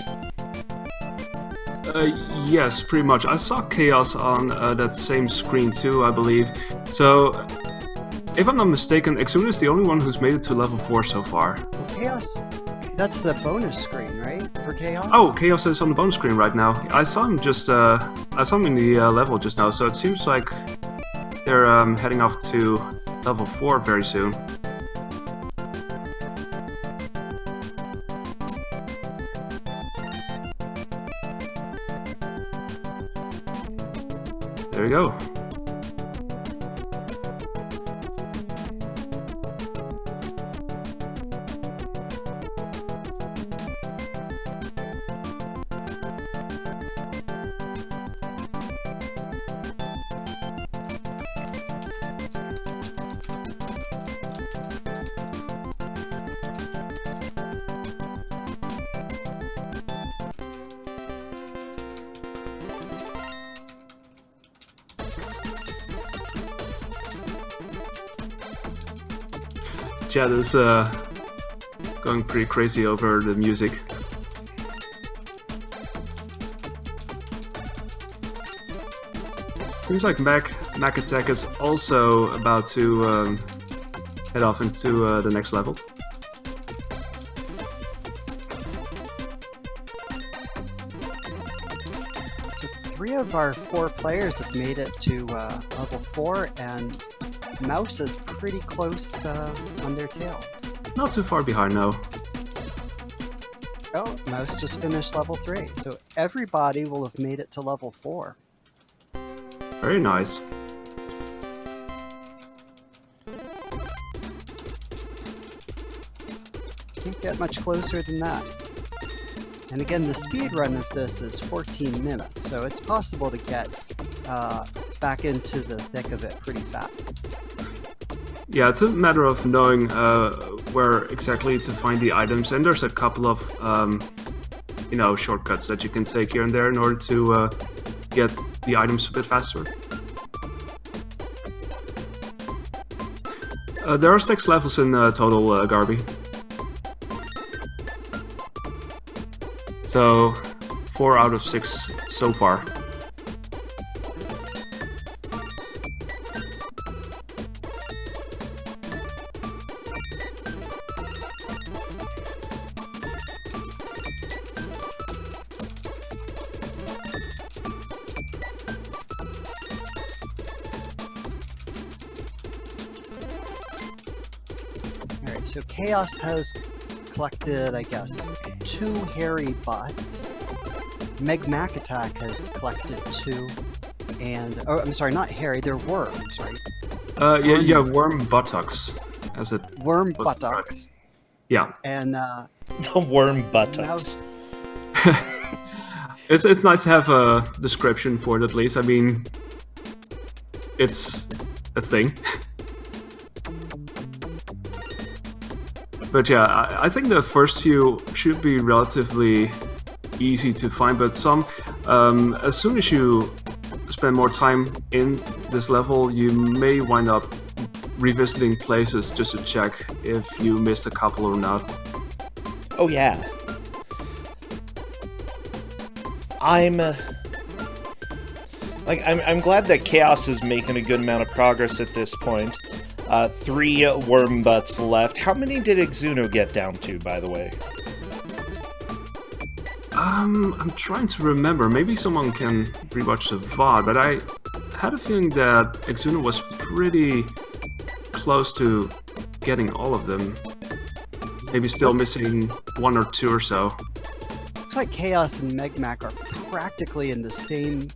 Yes, pretty much. I saw Chaos on that same screen too, I believe. So, if I'm not mistaken, Exuno is the only one who's made it to level 4 so far. Chaos? That's the bonus screen, right? For Chaos? Oh, Chaos is on the bonus screen right now. I saw him just, I saw him in the level just now, so it seems like they're heading off to level 4 very soon. There you go. Chat is going pretty crazy over the music. Seems like Mac Attack is also about to head off into the next level. So 3 of our 4 players have made it to level 4, and Mouse is pretty close on their tails. Not too far behind now. Oh, Mouse just finished level 3, so everybody will have made it to level 4. Very nice. Can't get much closer than that. And again, the speed run of this is 14 minutes, so it's possible to get back into the thick of it pretty fast. Yeah, it's a matter of knowing where exactly to find the items, and there's a couple of you know, shortcuts that you can take here and there in order to get the items a bit faster. There are 6 levels in total, Garby. So 4 out of 6 so far. Alright, so Chaos has collected, I guess, 2 hairy butts. Mac Attack has collected 2, and oh, I'm sorry, not hairy, they're worms, right? Yeah, worm buttocks, as it Worm was buttocks. Yeah. And The worm buttocks. Mouse. It's nice to have a description for it at least. I mean, it's a thing. But yeah, I think the first few should be relatively easy to find, but some As soon as you spend more time in this level, you may wind up revisiting places just to check if you missed a couple or not. Oh yeah. I'm glad that Chaos is making a good amount of progress at this point. 3 worm butts left. How many did Exuno get down to, by the way? I'm trying to remember. Maybe someone can rewatch the VOD, but I had a feeling that Exuno was pretty close to getting all of them. Maybe still missing 1 or 2 or so. Looks like Chaos and Megmac are practically in the same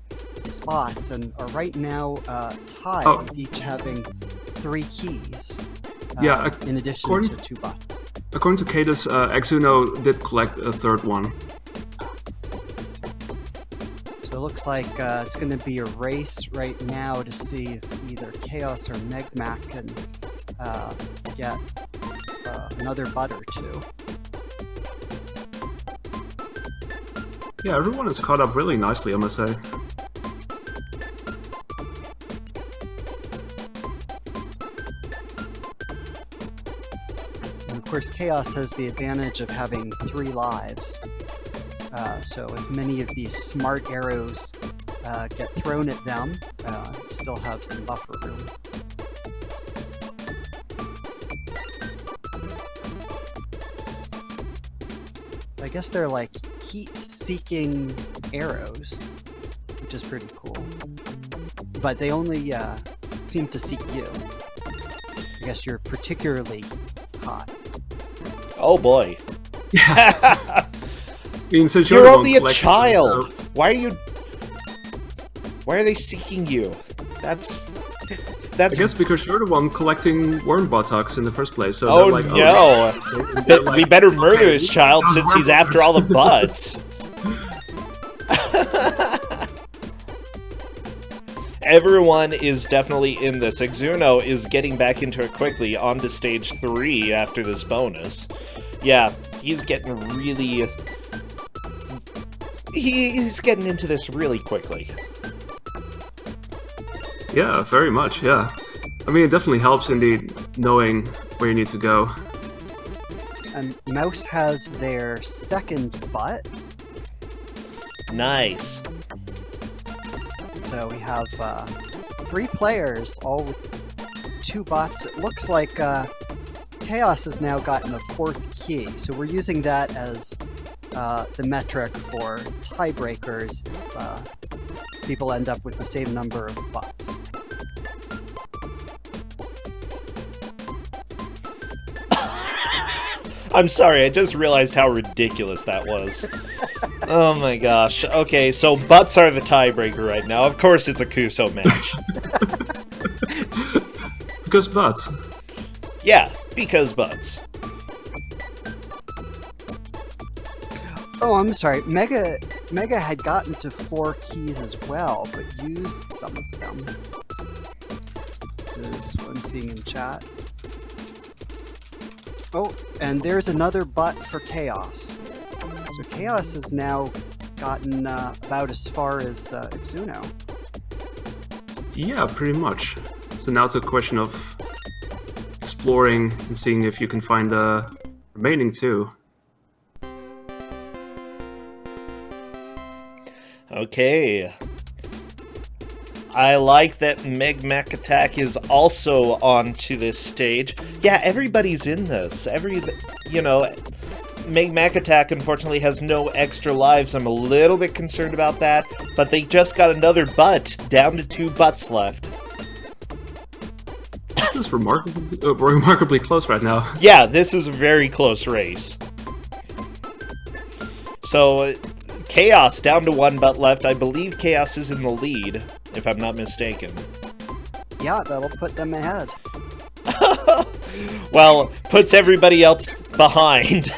spots and are right now tied, with each having 3 keys. In addition to 2 bots. According to Cadus, Exuno did collect a 3rd one. So it looks like it's going to be a race right now to see if either Chaos or Megmac can get another butt or 2. Yeah, everyone is caught up really nicely, I must say. And of course, Chaos has the advantage of having 3 lives. So as many of these smart arrows get thrown at them, still have some buffer room. I guess they're like heat-seeking arrows, which is pretty cool. But they only seem to seek you. I guess you're particularly hot. Oh boy. Since you're only a child! Why are they seeking you? That's I guess because you're the one collecting worm buttocks in the first place. So oh like, no! Like, we better murder this child since he's after all the butts. Everyone is definitely in this. Exuno is getting back into it quickly, on to stage 3 after this bonus. Yeah, he's getting really... He's getting into this really quickly. Yeah, very much, yeah. I mean, it definitely helps indeed knowing where you need to go. And Mouse has their 2nd butt. Nice. So we have 3 players, all with 2 butts. It looks like Chaos has now gotten a 4th key, so we're using that as the metric for tiebreakers if people end up with the same number of butts. I'm sorry, I just realized how ridiculous that was. Oh my gosh. Okay, so butts are the tiebreaker right now. Of course it's a Kuso match. Because butts. Yeah, because butts. Oh, I'm sorry. Mega had gotten to 4 keys as well, but used some of them. Is what I'm seeing in chat. Oh, and there's another butt for Chaos. So Chaos has now gotten about as far as Exuno. Yeah, pretty much. So now it's a question of exploring and seeing if you can find the remaining 2. Okay. I like that Megmac Attack is also onto this stage. Yeah, everybody's in this. Megmac Attack unfortunately has no extra lives. I'm a little bit concerned about that, but they just got another butt, down to 2 butts left. This is remarkably close right now. Yeah, this is a very close race. So, Chaos down to 1 butt left. I believe Chaos is in the lead, if I'm not mistaken. Yeah, that'll put them ahead. Well, puts everybody else behind.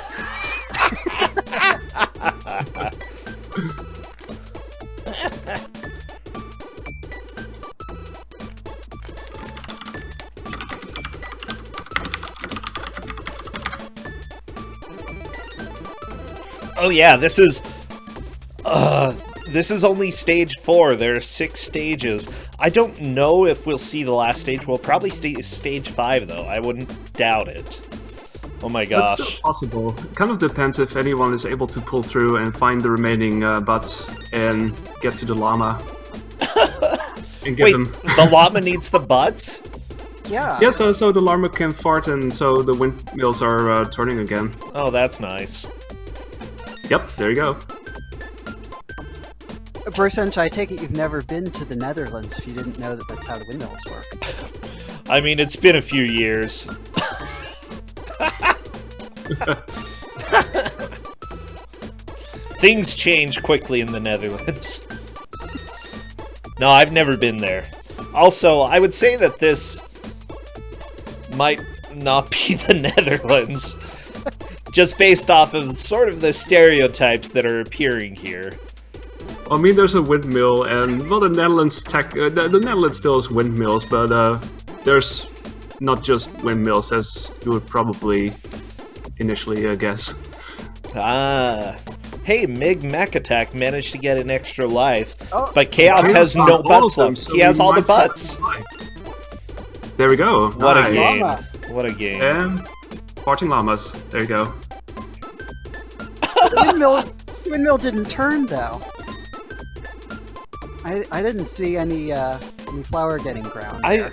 Oh yeah, this is This is only stage 4. There are 6 stages. I don't know if we'll see the last stage. We'll probably see stage 5, though. I wouldn't doubt it. Oh my gosh. That's still possible. It kind of depends if anyone is able to pull through and find the remaining butts and get to the llama. And get Wait, them. the llama needs the butts? Yeah. Yeah, so the llama can fart and so the windmills are turning again. Oh, that's nice. Yep, there you go. Percentage, I take it you've never been to the Netherlands if you didn't know that that's how the windmills work. I mean, it's been a few years. Things change quickly in the Netherlands. No, I've never been there. Also, I would say that this might not be the Netherlands. Just based off of sort of the stereotypes that are appearing here. I mean, there's a windmill, and well, the Netherlands the Netherlands still has windmills, but there's not just windmills, as you would probably initially guess. Ah. Hey, Mig Mech Attack managed to get an extra life, Oh, but Chaos has got no all butts of them, left. so He has we all the might start butts. to fly. There we go. What a Nice. game. Llama. What a game. And farting llamas. There you go. The windmill didn't turn though. I didn't see any flour getting ground. there.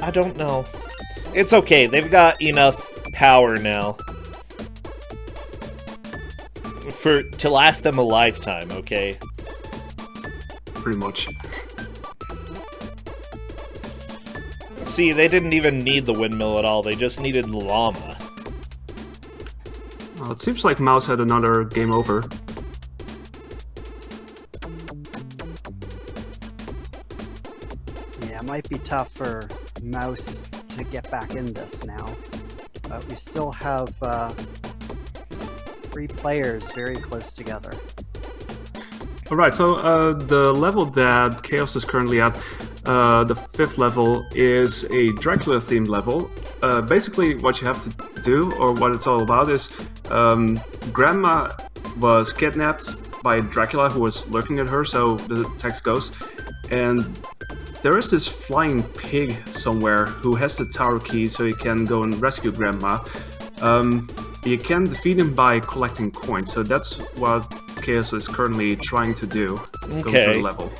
I don't know. It's okay. They've got enough power now to last them a lifetime, okay? Pretty much. See, they didn't even need the windmill at all. They just needed the llama. Well, it seems like Mouse had another game over. Yeah, it might be tough for Mouse to get back in this now. But we still have 3 players very close together. Alright, so the level that Chaos is currently at, the 5th level, is a Dracula-themed level. Basically, what you have to do, or what it's all about, is Grandma was kidnapped by Dracula, who was lurking at her, so the text goes. And there is this flying pig somewhere who has the tower key, so you can go and rescue Grandma. You can defeat him by collecting coins, so that's what Chaos is currently trying to do. Go through Okay. the level.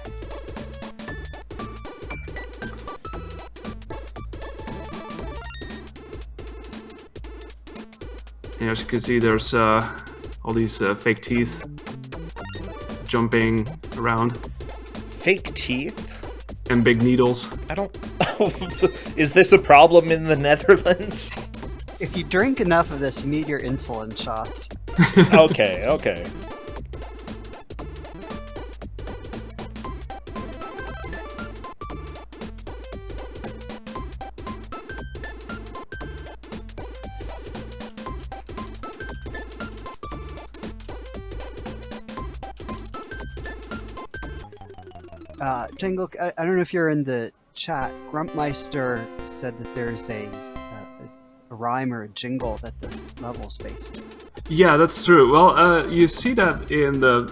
And as you can see, there's all these fake teeth jumping around, Fake teeth? and big needles. I don't... Is this a problem in the Netherlands? If you drink enough of this, you need your insulin shots. Okay, okay. Jingle, I don't know if you're in the chat. Grumpmeister said that there's a rhyme or a jingle that this level's based on. Yeah, that's true. Well, you see that in the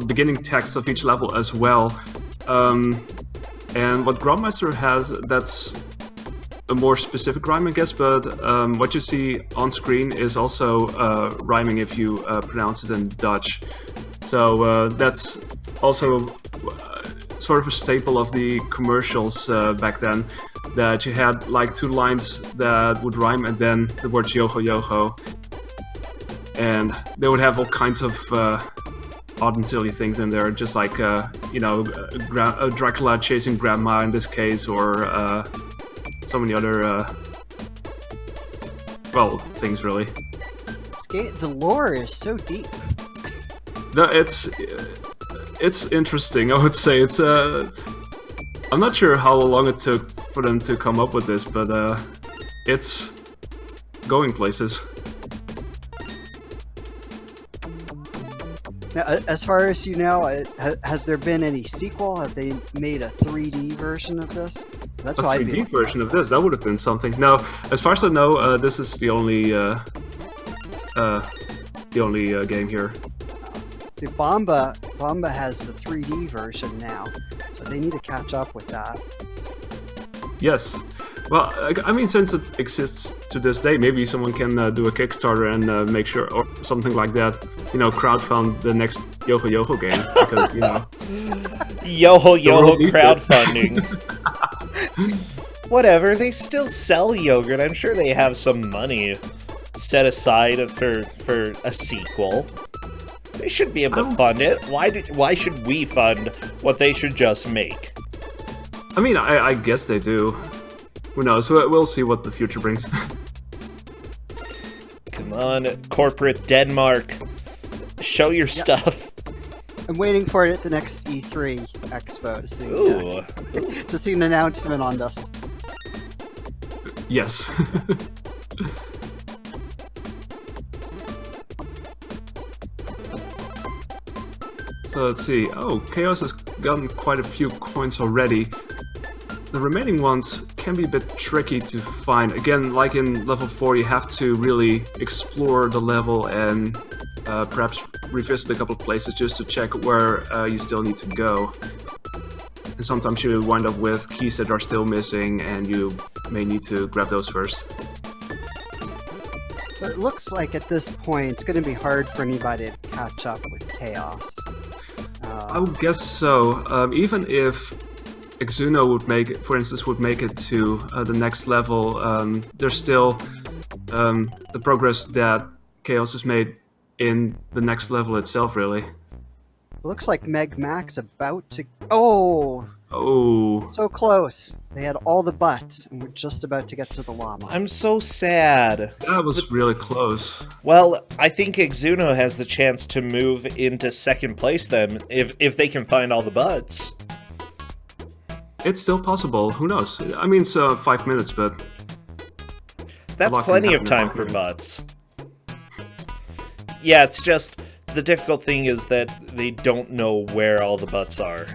beginning text of each level as well. And what Grandmaster has, that's a more specific rhyme, I guess, but what you see on screen is also rhyming if you pronounce it in Dutch. So that's also sort of a staple of the commercials back then, that you had like 2 lines that would rhyme and then the words Yogho Yogho. And they would have all kinds of odd and silly things in there, just like, Dracula chasing Grandma in this case, or so many other, things really. The lore is so deep. It's interesting, I would say. It's I'm not sure how long it took for them to come up with this, but it's going places. Now, as far as you know, has there been any sequel? Have they made a 3D version of this? That's A what I'd 3D be version of this, that would have been something. No, as far as I know, this is the only game here. The Bomba Bamba has the 3D version now, so they need to catch up with that. Yes. Well, I mean, since it exists to this day, maybe someone can do a Kickstarter and make sure, or something like that, crowdfund the next Yogho game. Because, Yogho crowdfunding. Whatever, they still sell yogurt. I'm sure they have some money set aside for a sequel. They should be able to fund it. Why should we fund what they should just make? I mean, I guess they do. Who knows? We'll see what the future brings. Come on, corporate Denmark. Show your stuff. I'm waiting for it at the next E3 Expo to see an announcement on this. Yes. So let's see. Oh, Chaos has gotten quite a few coins already. The remaining ones can be a bit tricky to find. Again, like in level 4, you have to really explore the level and perhaps revisit a couple of places just to check where you still need to go. And sometimes you wind up with keys that are still missing and you may need to grab those first. It looks like at this point it's going to be hard for anybody to catch up with Chaos. I would guess so. Even if Exuno for instance, would make it to the next level, there's still the progress that Chaos has made in the next level itself, really. It looks like Meg Mac's about to... Oh! So close. They had all the butts, and we're just about to get to the llama. I'm so sad. That was really close. Well, I think Exuno has the chance to move into second place then, if they can find all the butts. It's still possible. Who knows? I mean, it's 5 minutes, but... That's plenty of time for butts. Yeah, it's just... The difficult thing is that they don't know where all the butts are.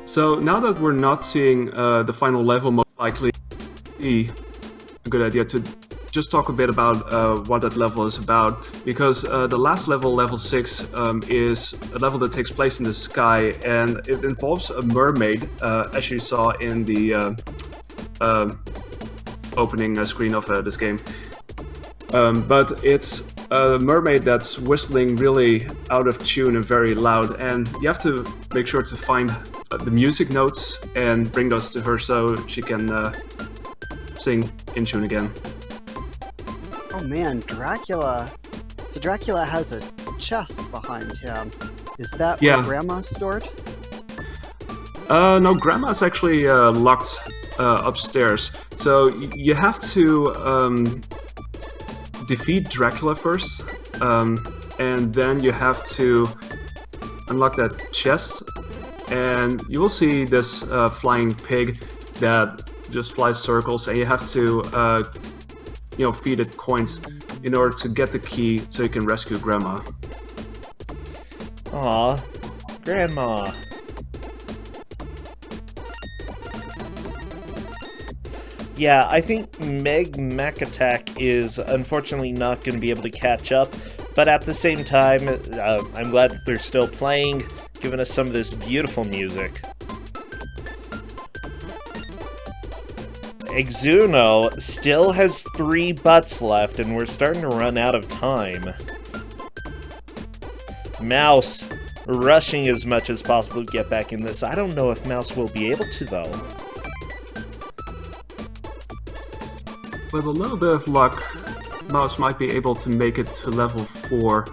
So now that we're not seeing the final level, most likely be a good idea to just talk a bit about what that level is about, because the last level, level 6, is a level that takes place in the sky, and it involves a mermaid, as you saw in the opening screen of this game. But it's a mermaid that's whistling really out of tune and very loud, and you have to make sure to find the music notes and bring those to her so she can sing in tune again. Oh man, Dracula. So Dracula has a chest behind him. Is that where Grandma's stored? No, Grandma's actually locked upstairs. So you have to defeat Dracula first, and then you have to unlock that chest, and you will see this flying pig that just flies circles, and you have to feed it coins in order to get the key so you can rescue Grandma. Aw, Grandma. Yeah, I think Meg Mac is unfortunately not going to be able to catch up, but at the same time, I'm glad that they're still playing, giving us some of this beautiful music. Exuno still has 3 butts left, and we're starting to run out of time. Mouse rushing as much as possible to get back in this. I don't know if Mouse will be able to, though. With a little bit of luck, Mouse might be able to make it to level 4.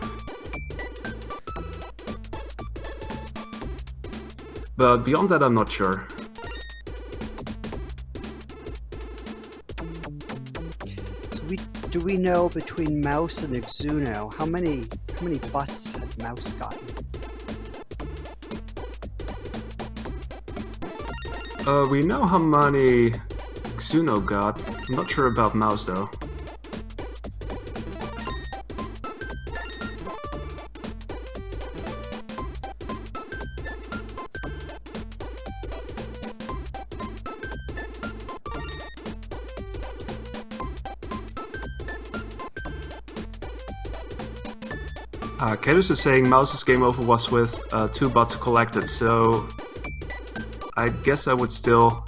But beyond that, I'm not sure. Do we know between Mouse and Exuno how many butts had Mouse gotten? We know how many Exuno got. I'm not sure about Mouse though. Cadus is saying Mouse's game over was with 2 bots collected, so I guess I would still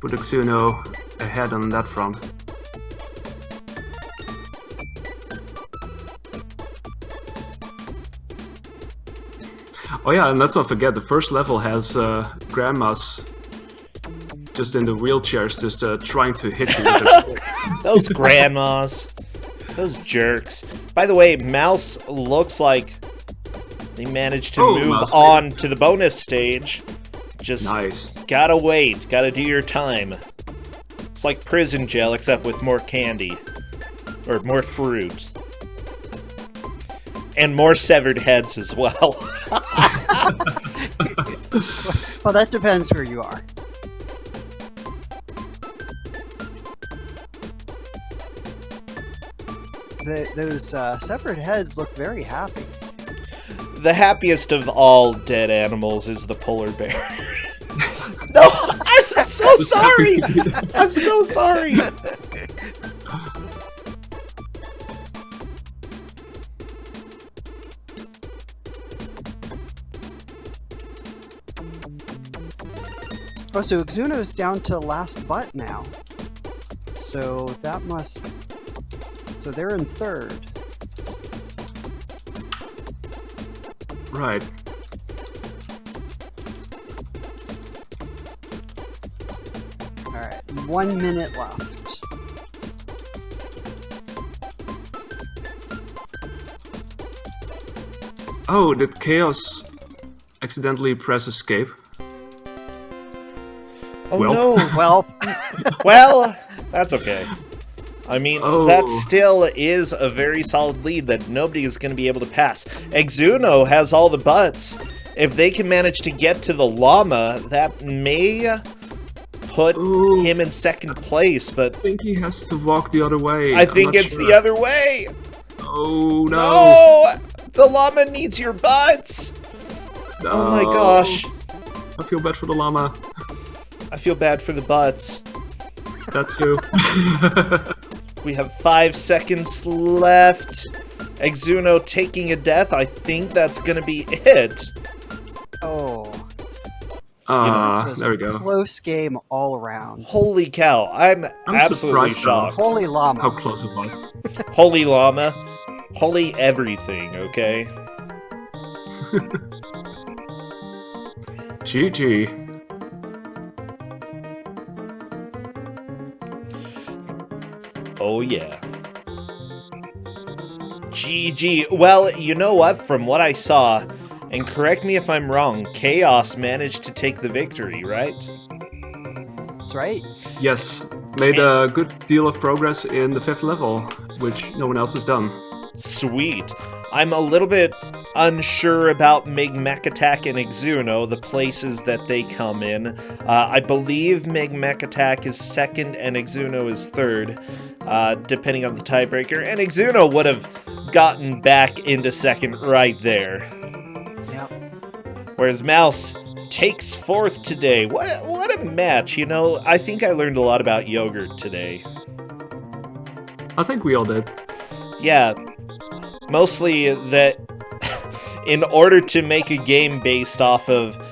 put Xuno ahead on that front. Oh yeah, and let's not forget, the first level has grandmas just in the wheelchairs, just trying to hit you with their stick. Those grandmas. Those jerks. By the way, Mouse looks like they managed to move Mouse on to the bonus stage. Just Nice. gotta wait. Gotta do your time. It's like prison jail, except with more candy. Or more fruit. And more severed heads as well. Well, that depends where you are. Those separate heads look very happy. The happiest of all dead animals is the polar bear. No, I'm so sorry. I'm so sorry. Oh, so Xuno's down to last butt now. So that must... So they're in third. Right. Alright, 1 minute left. Oh, did Chaos accidentally press escape? Oh Well. no. Well, Well, that's okay. I mean, Oh. that still is a very solid lead that nobody is going to be able to pass. Exuno has all the butts. If they can manage to get to the llama, that may put Ooh. him in second place, but I think he has to walk the other way. I I'm think not it's sure. the other way. Oh no! No! The llama needs your butts! Oh my No. gosh. I feel bad for the llama. I feel bad for the butts. That too. We have 5 seconds left. Exuno taking a death. I think that's gonna be it. oh, Ah, this was there we a go. close game all around. Holy cow. I'm absolutely surprised, though. shocked. Holy llama. How close it was. Holy llama. Holy everything, okay? GG. Oh yeah. GG. Well, you know what? From what I saw, and correct me if I'm wrong, Chaos managed to take the victory, right? That's right. Yes, made a good deal of progress in the 5th level, which no one else has done. Sweet. I'm a little bit unsure about Mech Attack and Exuno, the places that they come in. I believe Mech Attack is second and Exuno is third, depending on the tiebreaker. And Exuno would have gotten back into second right there. Yep. Whereas Mouse takes fourth today. What a match, you know? I think I learned a lot about yogurt today. I think we all did. Yeah, mostly that in order to make a game based off of